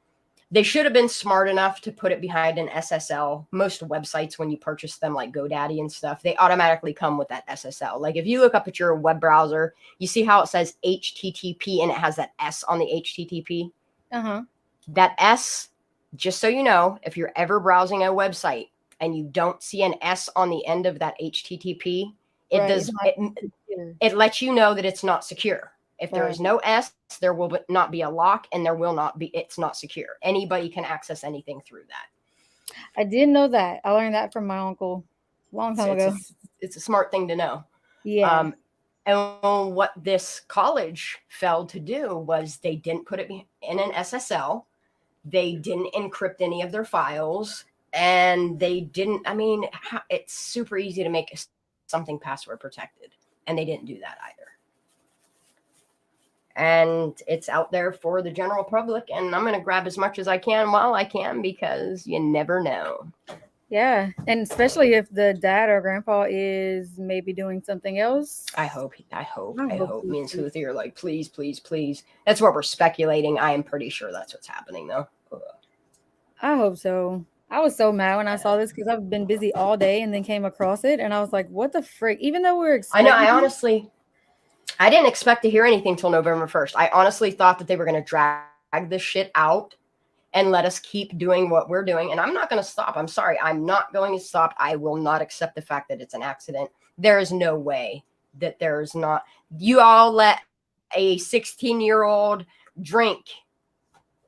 They should have been smart enough to put it behind an SSL. Most websites, when you purchase them, like GoDaddy and stuff, they automatically come with that SSL. Like if you look up at your web browser, you see how it says HTTP and it has that S on the HTTP? Uh-huh. That S, just so you know, if you're ever browsing a website and you don't see an S on the end of that HTTP, it lets you know that it's not secure. If there is no S, there will not be a lock, and it's not secure. Anybody can access anything through that. I didn't know that. I learned that from my uncle a long time ago. It's a smart thing to know. Yeah. And what this college failed to do was they didn't put it in an SSL. They didn't encrypt any of their files, and they didn't. I mean, it's super easy to make something password protected, and they didn't do that either. And it's out there for the general public, and I'm going to grab as much as I can while I can, because you never know. Yeah, and especially if the dad or grandpa is maybe doing something else. I hope me and Smoothie are like, please, please, please. That's what we're speculating. I am pretty sure that's what's happening, though. I hope so. I was so mad when I saw this because I've been busy all day and then came across it, and I was like, what the frick? Even though we were expecting I didn't expect to hear anything till November 1st. I honestly thought that they were going to drag this shit out and let us keep doing what we're doing. And I'm not going to stop. I'm sorry. I'm not going to stop. I will not accept the fact that it's an accident. There is no way that there's not. You all let a 16-year-old drink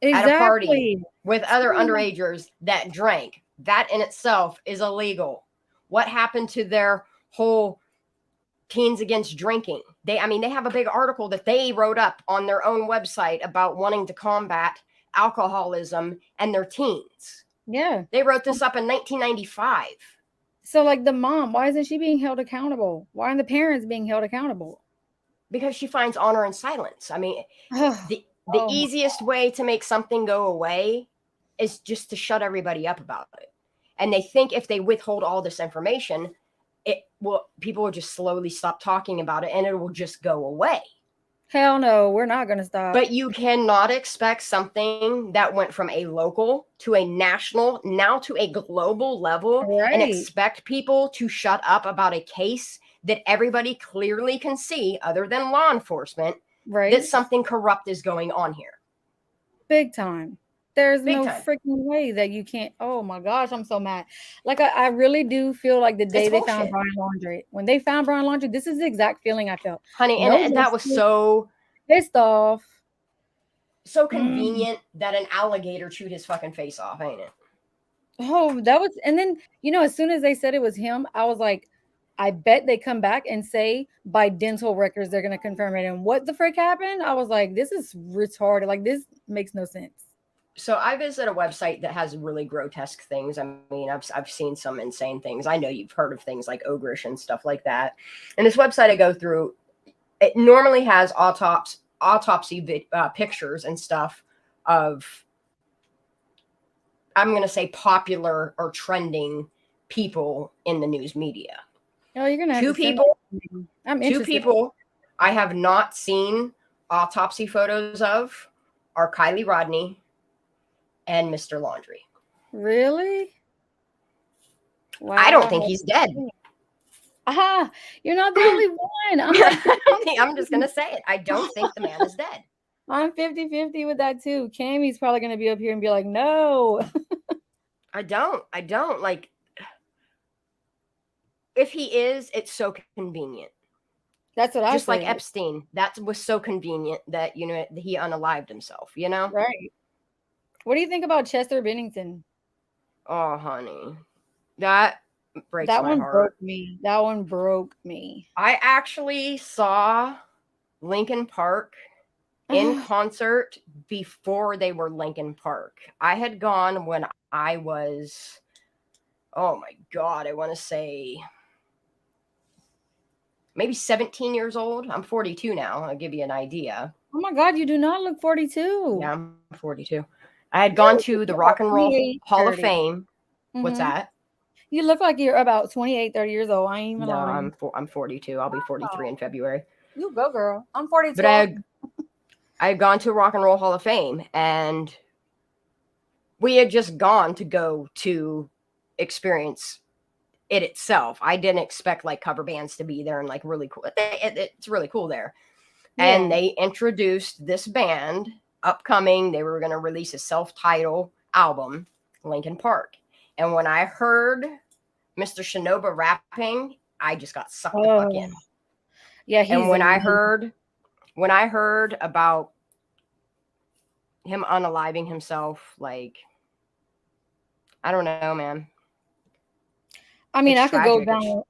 at a party with other underagers that drank. That in itself is illegal. What happened to their whole Teens Against Drinking? They have a big article that they wrote up on their own website about wanting to combat alcoholism and their teens. Yeah. They wrote this up in 1995. So like the mom, why isn't she being held accountable? Why aren't the parents being held accountable? Because she finds honor in silence. I mean, the easiest way to make something go away is just to shut everybody up about it. And they think if they withhold all this information, people will just slowly stop talking about it and it will just go away. Hell no, we're not going to stop. But you cannot expect something that went from a local to a national, now to a global level, and expect people to shut up about a case that everybody clearly can see, other than law enforcement, that something corrupt is going on here. Big time. There's no freaking way that you can't. Oh my gosh, I'm so mad. Like I really do feel like the day they found Brian Laundrie. When they found Brian Laundrie, this is the exact feeling I felt. Honey, and that was so pissed off. So convenient that an alligator chewed his fucking face off, ain't it? Oh, that was, and then, as soon as they said it was him, I was like, I bet they come back and say by dental records, they're going to confirm it. And what the frick happened? I was like, this is retarded. Like, this makes no sense. So I visit a website that has really grotesque things. I mean, I've seen some insane things. I know you've heard of things like Ogrish and stuff like that. And this website I go through, it normally has autopsy pictures and stuff of, I'm going to say, popular or trending people in the news media. Oh, you're going to have two people I have not seen autopsy photos of are Kiely Rodni and Mr. Laundrie. Really? Wow. I don't think he's dead. Aha, you're not the only one. I'm just going to say it. I don't think the man is dead. I'm 50-50 with that too. Cammy's probably going to be up here and be like, no. I don't. Like, if he is, it's so convenient. That's what I just like Epstein. That was so convenient that, he unalived himself, Right. What do you think about Chester Bennington? Oh, honey, that breaks That my one heart. broke me. That one broke me. I actually saw Linkin Park in concert before they were Linkin Park. I had gone when I was, oh my God, I want to say maybe 17 years old. I'm 42 now. I'll give you an idea. Oh my God, you do not look 42. Yeah, I'm 42. I had You gone look to the like Rock about and Roll 28, Hall of 30. Fame. What's Mm-hmm. that? You look like you're about 28, 30 years old. I ain't even No, lying. I'm 42. I'll be 43 in February. You go, girl. I'm 42. But I had gone to Rock and Roll Hall of Fame, and we had just gone to go to experience it itself. I didn't expect like cover bands to be there and like really cool. It's really cool there. Yeah. And they introduced this band upcoming. They were going to release a self-titled album, Linkin Park. And when I heard Mr. Shinoba rapping, I just got sucked the fuck in. Yeah, And he's when I amazing. heard about him unaliving himself, like, I don't know, man. I mean, It's I could go tragic. down.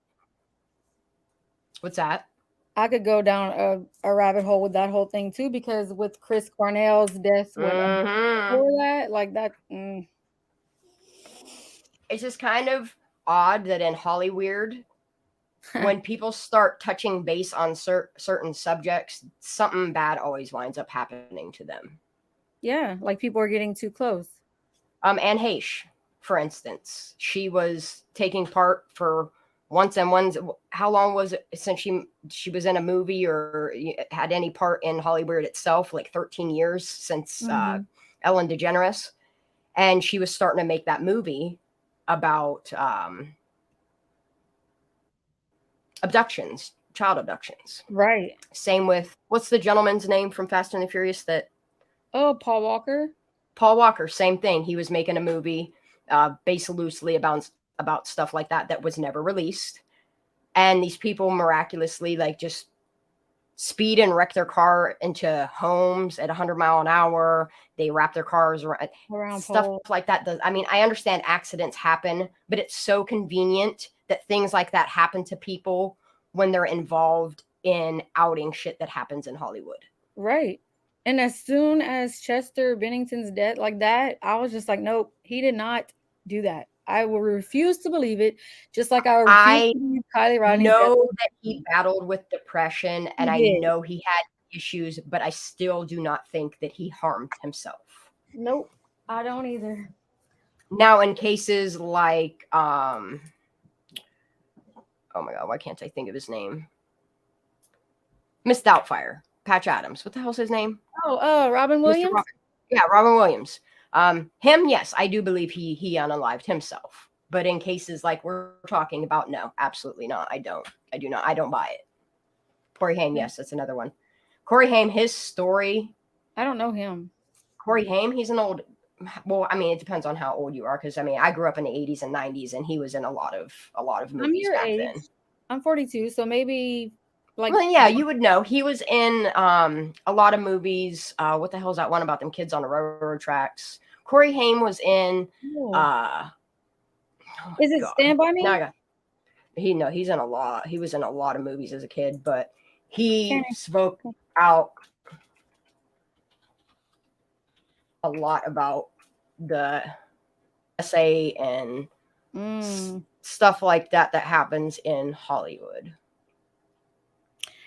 What's that? I could go down a rabbit hole with that whole thing too, because with Chris Cornell's death, what before that, like that. It's just kind of odd that in Hollywood, when people start touching base on certain subjects, something bad always winds up happening to them. Yeah, like people are getting too close. Anne Heche, for instance, she was taking part for Once and Ones. How long was it since she was in a movie or had any part in Hollywood itself? Like 13 years since Ellen DeGeneres, and she was starting to make that movie about abductions, child abductions. Right. Same with, what's the gentleman's name from Fast and the Furious that? Oh, Paul Walker. Paul Walker, same thing. He was making a movie based loosely about stuff like that was never released. And these people miraculously like just speed and wreck their car into homes at 100 mile an hour. They wrap their cars around stuff poles. like that. I mean, I understand accidents happen, but it's so convenient that things like that happen to people when they're involved in outing shit that happens in Hollywood. Right. And as soon as Chester Bennington's death, like that, I was just like, nope, he did not do that. I will refuse to believe it. Just like I refuse to believe Kiely Rodni's death. I know that he battled with depression, and I know he had issues, but I still do not think that he harmed himself. Nope, I don't either. Now, in cases like, oh my God, why can't I think of his name? Miss Doubtfire, Patch Adams. What the hell's his name? Oh, Robin Williams? Robin Williams. Him, yes, I do believe he unalived himself. But in cases like we're talking about, no, absolutely not. I do not. I don't buy it. Corey Haim, yes, that's another one. Corey Haim, his story. I don't know him. Corey Haim, he's an old, well, I mean, it depends on how old you are, because I mean, I grew up in the 80s and 90s, and he was in a lot of movies back then. I'm 42, so maybe like. Well, yeah, you would know. He was in a lot of movies. What the hell is that one about them kids on the railroad tracks? Corey Haim was in. Is it Stand By Me? No, he's in a lot. He was in a lot of movies as a kid, but he spoke out a lot about the SA and stuff like that happens in Hollywood.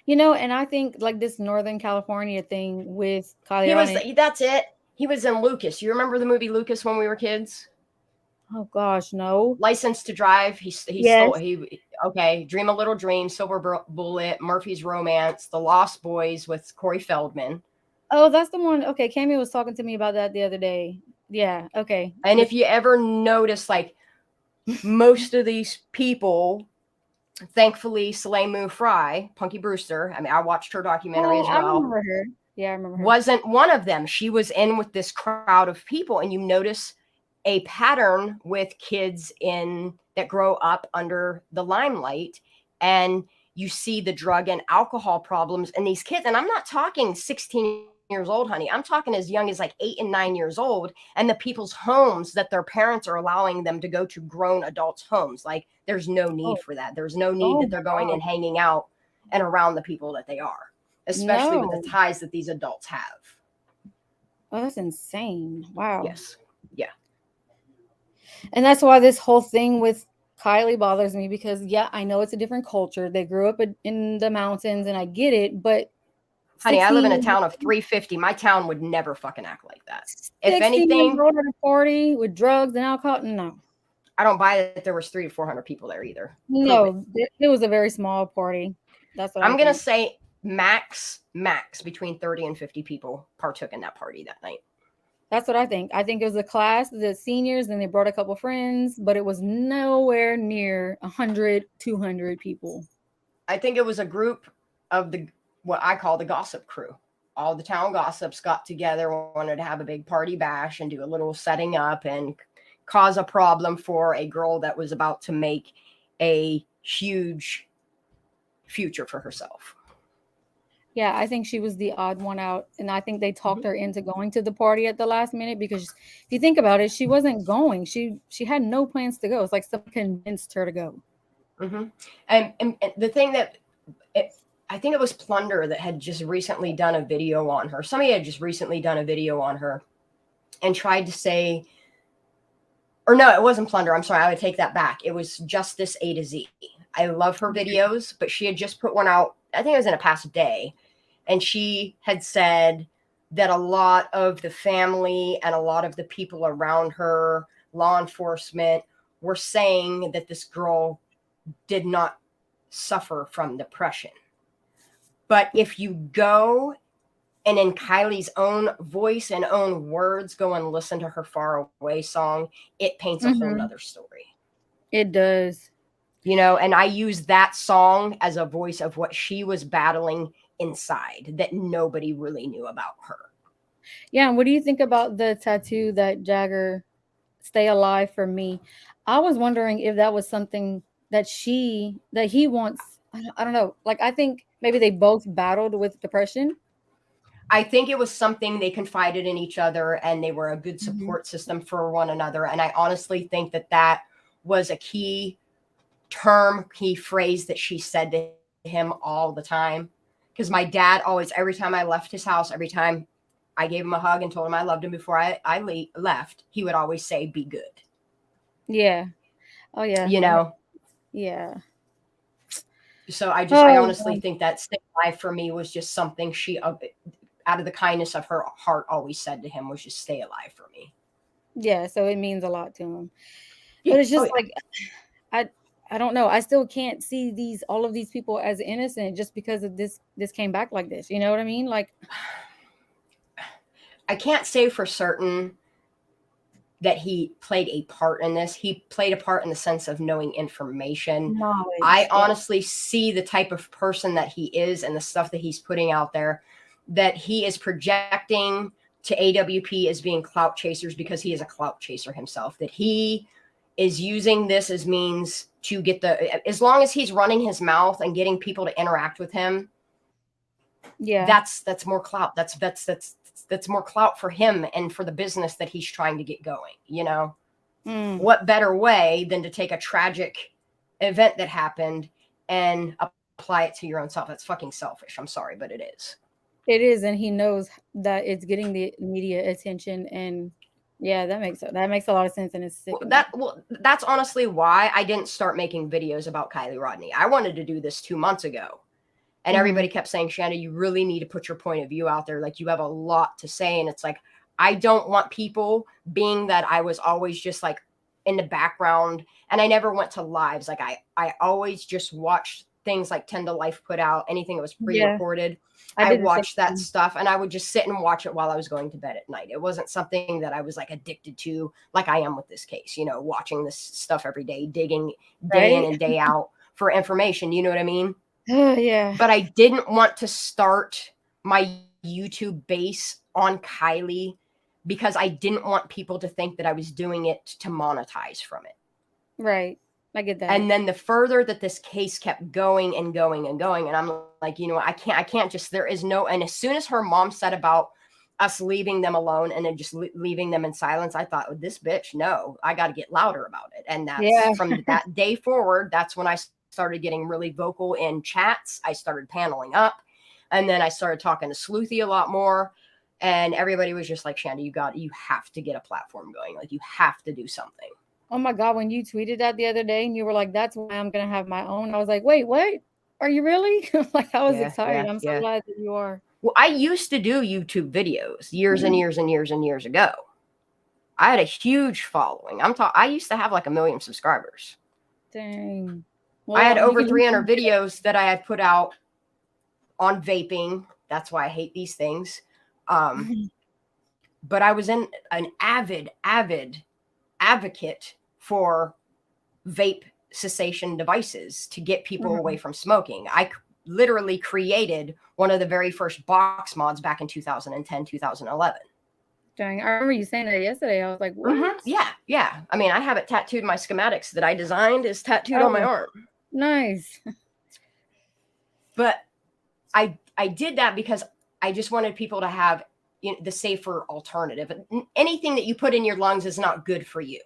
And I think like this Northern California thing with Kiely Rodni. That's it. He was in Lucas. You remember the movie Lucas when we were kids? Oh gosh, no. License to Drive. He stole. Dream a Little Dream, Silver Bullet, Murphy's Romance, The Lost Boys with Corey Feldman. Oh, that's the one. Okay, Cammy was talking to me about that the other day. Yeah. Okay. And if you ever notice, like most of these people, thankfully, Soleil Moo Fry, Punky Brewster. I mean, I watched her documentary as well. I remember her. Yeah, I remember her. Wasn't one of them. She was in with this crowd of people, and you notice a pattern with kids that grow up under the limelight, and you see the drug and alcohol problems in these kids. And I'm not talking 16 years old, honey. I'm talking as young as like 8 and 9 years old, and the people's homes that their parents are allowing them to go to grown adults' homes. Like, there's no need Oh, for that. There's no need oh that my they're going God. and hanging out and around the people that they are, especially with the No. ties that these adults have. Oh, that's insane. Wow. Yes. Yeah. And that's why this whole thing with Kylie bothers me because, yeah, I know it's a different culture. They grew up in the mountains and I get it, but Honey, I live in a 16, town of 350. My town would never fucking act like that. If 16 years anything, old at a party with drugs and alcohol. No, I don't buy that there was 300 to 400 people there either. Prove it. no, it was a very small party. That's what I'm I going to think. say max between 30 and 50 people partook in that party that night. That's what I think. I think it was a class, the seniors, and they brought a couple friends, but it was nowhere near 100, 200 people. I think it was a group of what I call the gossip crew. All the town gossips got together, wanted to have a big party bash and do a little setting up and cause a problem for a girl that was about to make a huge future for herself. Yeah, I think she was the odd one out, and I think they talked her into going to the party at the last minute because if you think about it, she wasn't going. She had no plans to go. It's like someone convinced her to go. Mm-hmm. And the thing that I think it was Plunder that had just recently done a video on her. Somebody had just recently done a video on her and tried to say, or no, it wasn't Plunder. I'm sorry. I would take that back. It was Justice A to Z. I love her videos, but she had just put one out. I think it was in a past day. And she had said that a lot of the family and a lot of the people around her, law enforcement, were saying that this girl did not suffer from depression. But if you go and in Kylie's own voice and own words, go and listen to her Far Away song, it paints a whole nother story. It does. You know, and I use that song as a voice of what she was battling inside that nobody really knew about her. Yeah, and what do you think about the tattoo that Jagger "Stay Alive for Me"? I was wondering if that was something that he wants. I don't know. Like, I think maybe they both battled with depression. I think it was something they confided in each other and they were a good support system for one another. And I honestly think that was a key phrase that she said to him all the time. Because my dad always, every time I left his house, every time I gave him a hug and told him I loved him before I left, he would always say, "Be good." Yeah. Oh yeah. You know? Yeah. So I honestly think that "Stay Alive for Me" was just something she, out of the kindness of her heart, always said to him, was just "Stay alive for me." Yeah. So it means a lot to him. Yeah. But it's just like, I don't know. I still can't see all of these people as innocent just because of this came back like this. You know what I mean? Like, I can't say for certain that he played a part in this. He played a part in the sense of knowing information. knowledge. I honestly see the type of person that he is and the stuff that he's putting out there, that he is projecting to AWP as being clout chasers because he is a clout chaser himself, that he is using this as means to get as long as he's running his mouth and getting people to interact with him. Yeah. That's more clout. That's more clout for him and for the business that he's trying to get going. You know, what better way than to take a tragic event that happened and apply it to your own self? That's fucking selfish. I'm sorry, but it is. It is, and he knows that it's getting the media attention, and yeah, that makes a lot of sense, and it's sick. That's honestly why I didn't start making videos about Kiely Rodni. I wanted to do this 2 months ago. And everybody kept saying, "Shanda, you really need to put your point of view out there. Like, you have a lot to say." And it's like, I don't want people, being that I was always just like in the background and I never went to lives. Like, I always just watched things like 10 to Life put out, anything that was pre-recorded. Yeah. I watched that stuff and I would just sit and watch it while I was going to bed at night. It wasn't something that I was like addicted to, like I am with this case, you know, watching this stuff every day, digging day in and day out for information. You know what I mean? Yeah. But I didn't want to start my YouTube base on Kiely because I didn't want people to think that I was doing it to monetize from it. Right. I get that. And then the further that this case kept going and going and going, and I'm like, you know, I can't just, there is no, and as soon as her mom said about us leaving them alone and then just leaving them in silence, I thought, oh, this bitch, no, I got to get louder about it. And that's Yeah. from that day forward, that's when I started getting really vocal in chats. I started paneling up, and then I started talking to Sleuthy a lot more. And everybody was just like, Shandy, you have to get a platform going. Like, you have to do something. Oh my God, when you tweeted that the other day and you were like, that's why I'm going to have my own. I was like, wait, what? Are you really? Like, I was excited. I'm so glad that you are. Well, I used to do YouTube videos years and years and years and years ago. I had a huge following. I used to have like 1 million subscribers. Dang. Well, I had over 300 videos that I had put out on vaping. That's why I hate these things. But I was an avid advocate for vape cessation devices to get people away from smoking. I literally created one of the very first box mods back in 2010, 2011. Dang, I remember you saying that yesterday. I was like, what? Mm-hmm. Yeah. I mean, I have it tattooed. My schematics that I designed is tattooed on my arm. Nice. But I did that because I just wanted people to have the safer alternative. Anything that you put in your lungs is not good for you.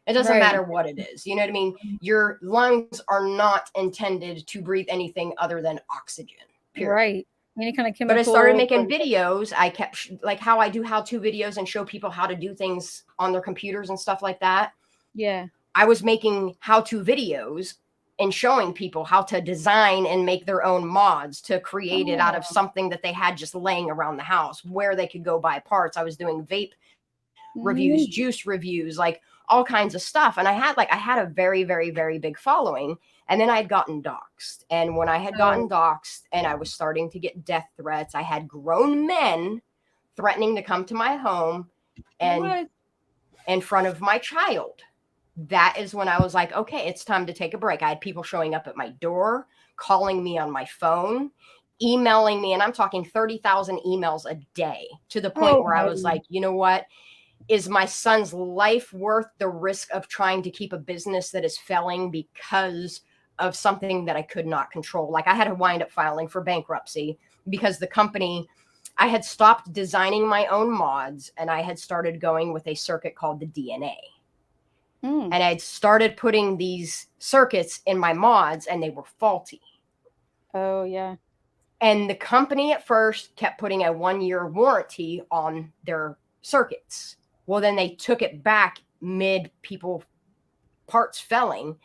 It doesn't matter what it is. You know what I mean? Your lungs are not intended to breathe anything other than oxygen. Period. Right. Any kind of chemical. But I started making videos. I kept like how I do how-to videos and show people how to do things on their computers and stuff like that. Yeah. I was making how-to videos and showing people how to design and make their own mods to create it out of something that they had just laying around the house where they could go buy parts. I was doing vape reviews, juice reviews, like all kinds of stuff. And I had a very, very, very big following. And then I had gotten doxxed. And when I had gotten doxxed and I was starting to get death threats, I had grown men threatening to come to my home and in front of my child. That is when I was like, okay, it's time to take a break. I had people showing up at my door, calling me on my phone, emailing me. And I'm talking 30,000 emails a day to the point where I was like, you know what? Is my son's life worth the risk of trying to keep a business that is failing because of something that I could not control? Like I had to wind up filing for bankruptcy because the company, I had stopped designing my own mods and I had started going with a circuit called the DNA. And I'd started putting these circuits in my mods and they were faulty. Oh, yeah. And the company at first kept putting a 1-year warranty on their circuits. Well, then they took it back mid people parts failing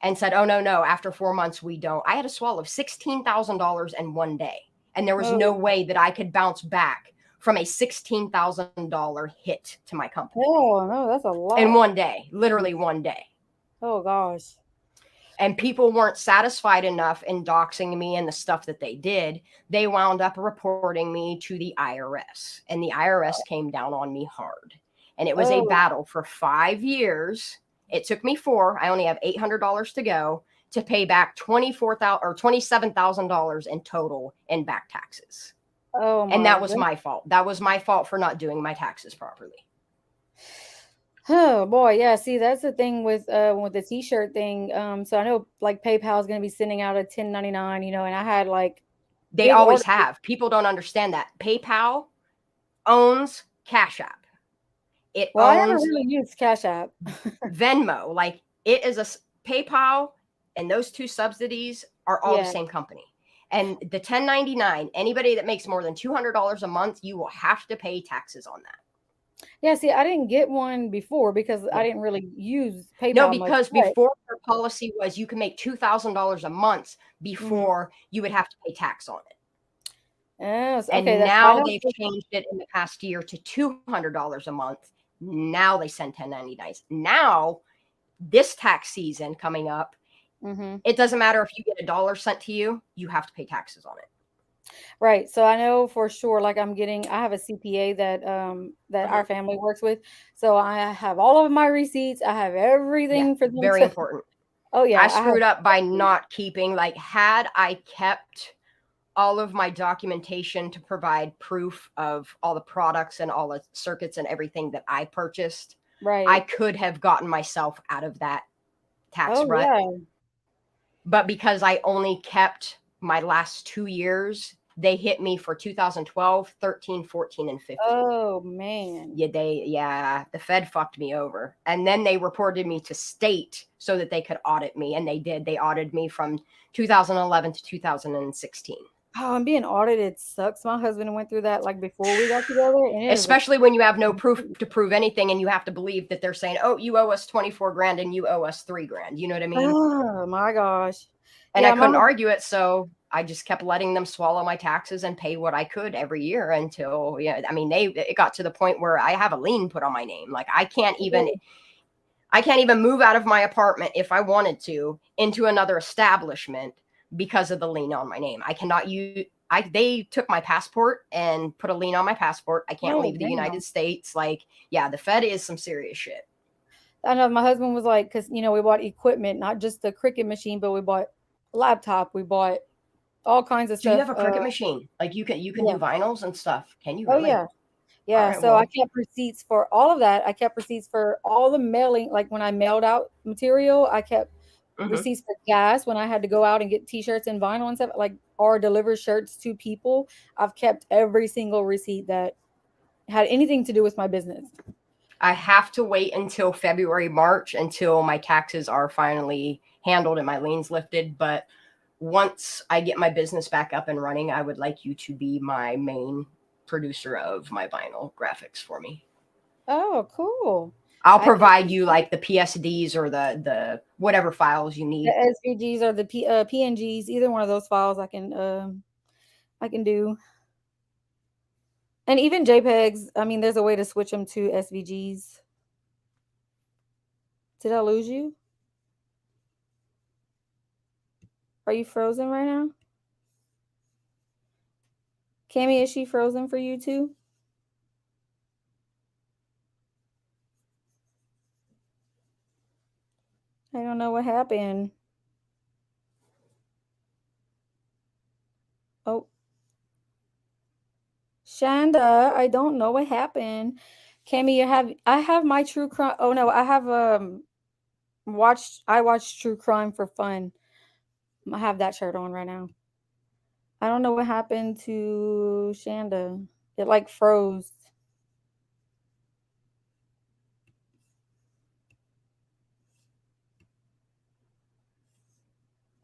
and said, oh, no, after 4 months, we don't. I had to swallow $16,000 in one day. And there was no way that I could bounce back from a $16,000 hit to my company. Oh, no, that's a lot. In one day, literally one day. Oh, gosh. And people weren't satisfied enough in doxing me and the stuff that they did. They wound up reporting me to the IRS. And the IRS came down on me hard. And it was a battle for 5 years. It took me 4. I only have $800 to go to pay back $27,000 in total in back taxes. Oh, and that was my fault. That was my fault for not doing my taxes properly. Oh boy, yeah. See, that's the thing with the t-shirt thing. So I know like PayPal is going to be sending out a 1099, and I had like they always have. People don't understand that PayPal owns Cash App. It owns I haven't really used Cash App. Venmo. Like it is a PayPal, and those two subsidies are all the same company. And the 1099, anybody that makes more than $200 a month, you will have to pay taxes on that. Yeah, see, I didn't get one before because I didn't really use PayPal. No, because before their policy was you can make $2,000 a month before you would have to pay tax on it. Yes, and now they've changed it in the past year to $200 a month. Now they send 1099s. Now, this tax season coming up, it doesn't matter if you get $1 sent to you, you have to pay taxes on it. Right. So I know for sure, like I have a CPA that our family works with. So I have all of my receipts. I have everything for them. Very important. Oh yeah. I screwed up by not keeping, like had I kept all of my documentation to provide proof of all the products and all the circuits and everything that I purchased, I could have gotten myself out of that tax rut. Yeah. But because I only kept my last 2 years They hit me for 2012, 13, 14, and 15. Oh man. Yeah, the Fed fucked me over. And then they reported me to state so that they could audit me. And they did. They audited me from 2011 to 2016. Oh, and being audited sucks. My husband went through that like before we got together, and it is Especially when you have no proof to prove anything and you have to believe that they're saying, oh, you owe us 24 grand and you owe us 3 grand. You know what I mean? oh my gosh. And Yeah, I couldn't argue it. So I just kept letting them swallow my taxes and pay what I could every year until, yeah, I mean, it got to the point where I have a lien put on my name. Like I can't even move out of my apartment if I wanted to into another establishment because of the lien on my name. I cannot use, they took my passport and put a lien on my passport. I can't leave the United States. Like, yeah, the Fed is some serious shit. I know my husband was like, because we bought equipment, not just the Cricut machine, but we bought a laptop, we bought all kinds of So stuff. you have a Cricut machine, like you can do vinyls and stuff. Can you really? Yeah. Right, so I kept receipts for all of that. I kept receipts for all the mailing, like when I mailed out material. I kept receipts for gas when I had to go out and get t-shirts and vinyl and stuff, like, or deliver shirts to people. I've kept every single receipt that had anything to do with my business. I have to wait until February, March until my taxes are finally handled and my liens lifted. But once I get my business back up and running, I would like you to be my main producer of my vinyl graphics for me. Oh, cool. I'll provide you like the PSDs or the whatever files you need. The SVGs or the PNGs, either one of those files I can do. And even JPEGs, I mean, there's a way to switch them to SVGs. Did I lose you? Are you frozen right now? Cammy, is she frozen for you too? I don't know what happened. Oh. Shanda, I don't know what happened. Cammy, I have my true crime. Oh no, I have watched True Crime for fun. I have that shirt on right now. I don't know what happened to Shanda. It like froze.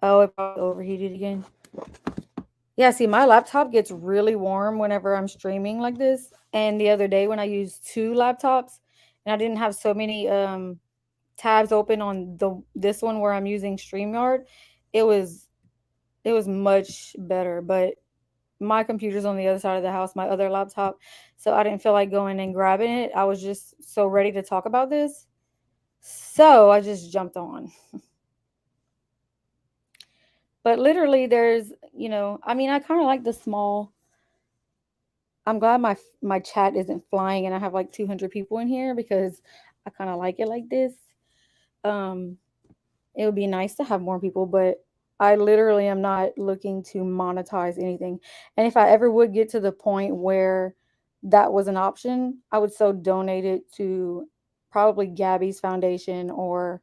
Oh, it probably overheated again. Yeah, see, my laptop gets really warm whenever I'm streaming like this. And the other day when I used two laptops and I didn't have so many tabs open on this one where I'm using StreamYard, it was much better. But my computer's on the other side of the house, my other laptop, so I didn't feel like going and grabbing it. I was just so ready to talk about this. So I just jumped on. But literally there's, I mean, I kind of like the small. I'm glad my chat isn't flying and I have like 200 people in here because I kind of like it like this. It would be nice to have more people, but I literally am not looking to monetize anything. And if I ever would get to the point where that was an option, I would so donate it to probably Gabby's foundation or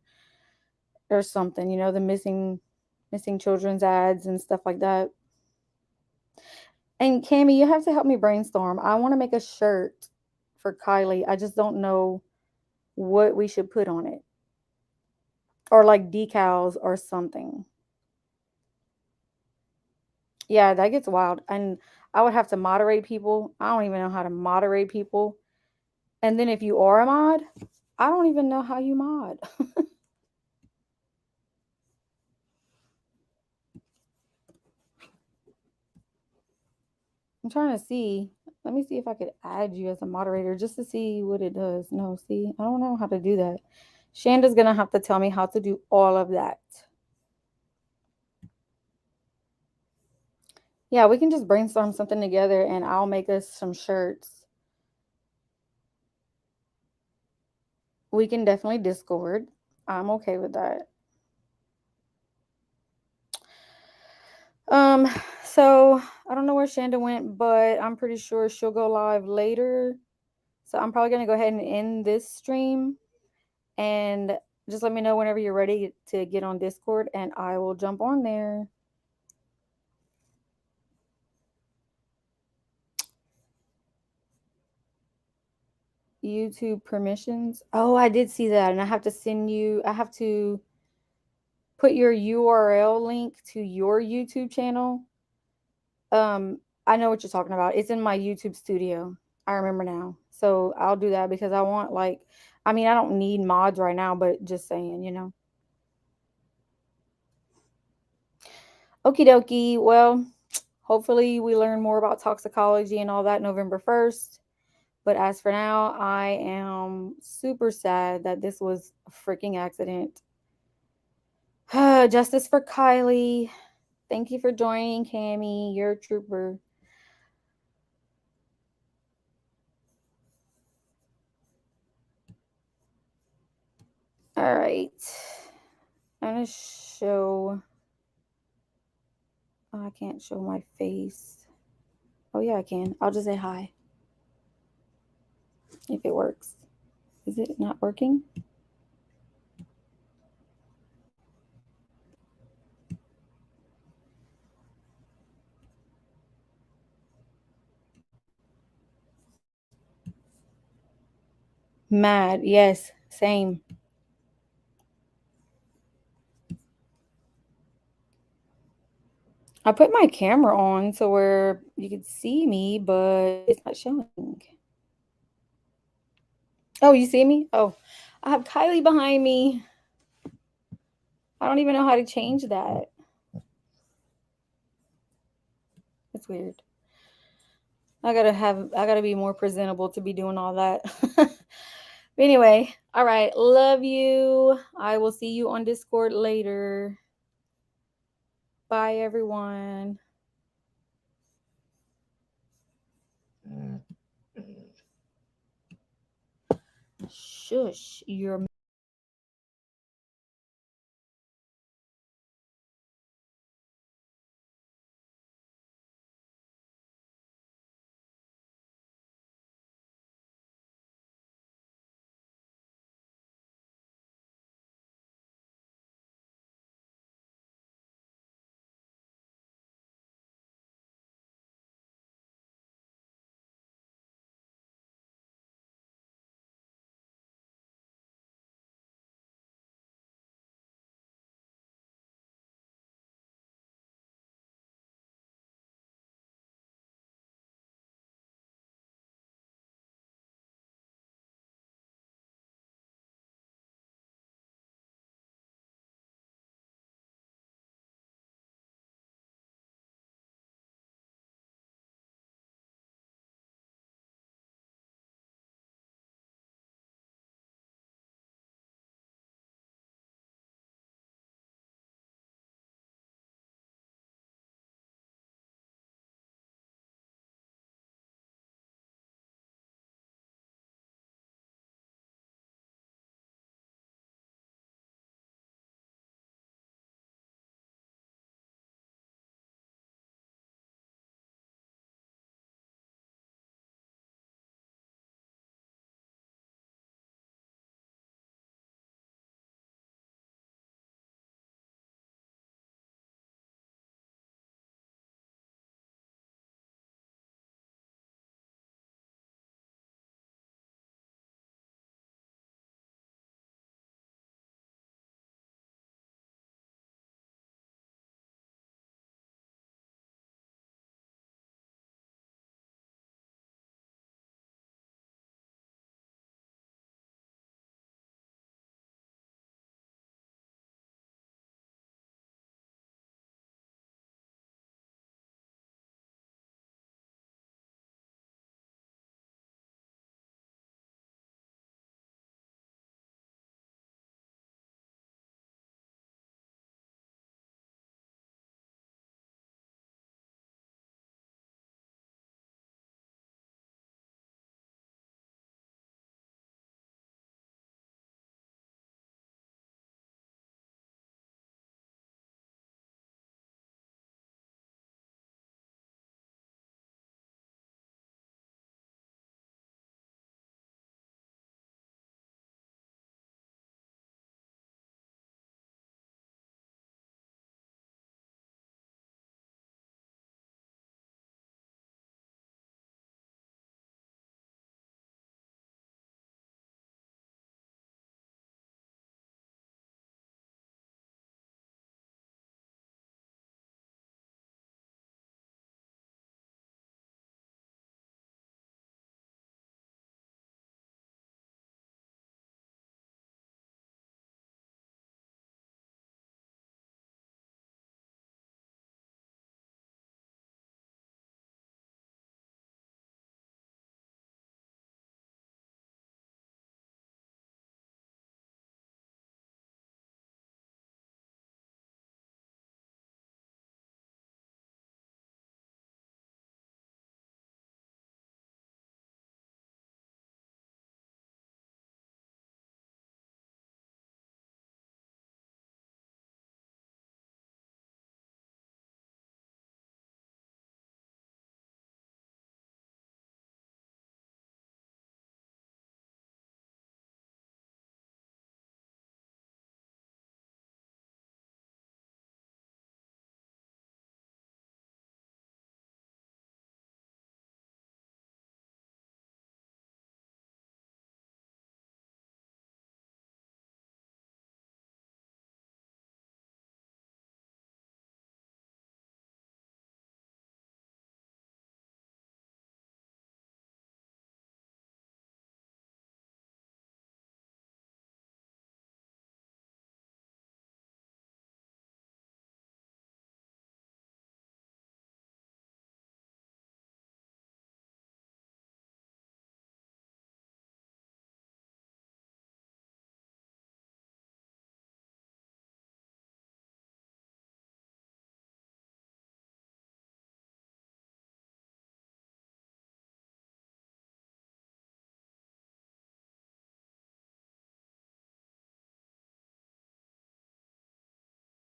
something, the missing children's ads and stuff like that. And Cammy, you have to help me brainstorm. I want to make a shirt for Kiely. I just don't know what we should put on it. Or like decals or something. Yeah, that gets wild. And I would have to moderate people. I don't even know how to moderate people. And then if you are a mod, I don't even know how you mod. I'm trying to see. Let me see if I could add you as a moderator just to see what it does. No, see, I don't know how to do that. Shanda's going to have to tell me how to do all of that. Yeah, we can just brainstorm something together and I'll make us some shirts. We can definitely Discord. I'm okay with that. So I don't know where Shanda went, but I'm pretty sure she'll go live later. So I'm probably gonna go ahead and end this stream and just let me know whenever you're ready to get on Discord and I will jump on there. YouTube permissions. Oh, I did see that, and I have to put your URL link to your YouTube channel. I know what you're talking about. It's in my YouTube studio. I remember now. So I'll do that because I want I don't need mods right now, but just saying. Okie dokie. Well, hopefully we learn more about toxicology and all that November 1st. But as for now, I am super sad that this was a freaking accident. Justice for Kiely. Thank you for joining, Cammie. You're a trooper. All right. I'm going to show. Oh, I can't show my face. Oh, yeah, I can. I'll just say hi. If it works. Is it not working? Mad. Yes, same. I put my camera on so where you could see me, but it's not showing. Oh, you see me? Oh, I have Kiely behind me. I don't even know how to change that. It's weird. I gotta be more presentable to be doing all that. But anyway, all right. Love you. I will see you on Discord later. Bye, everyone. Shush, you're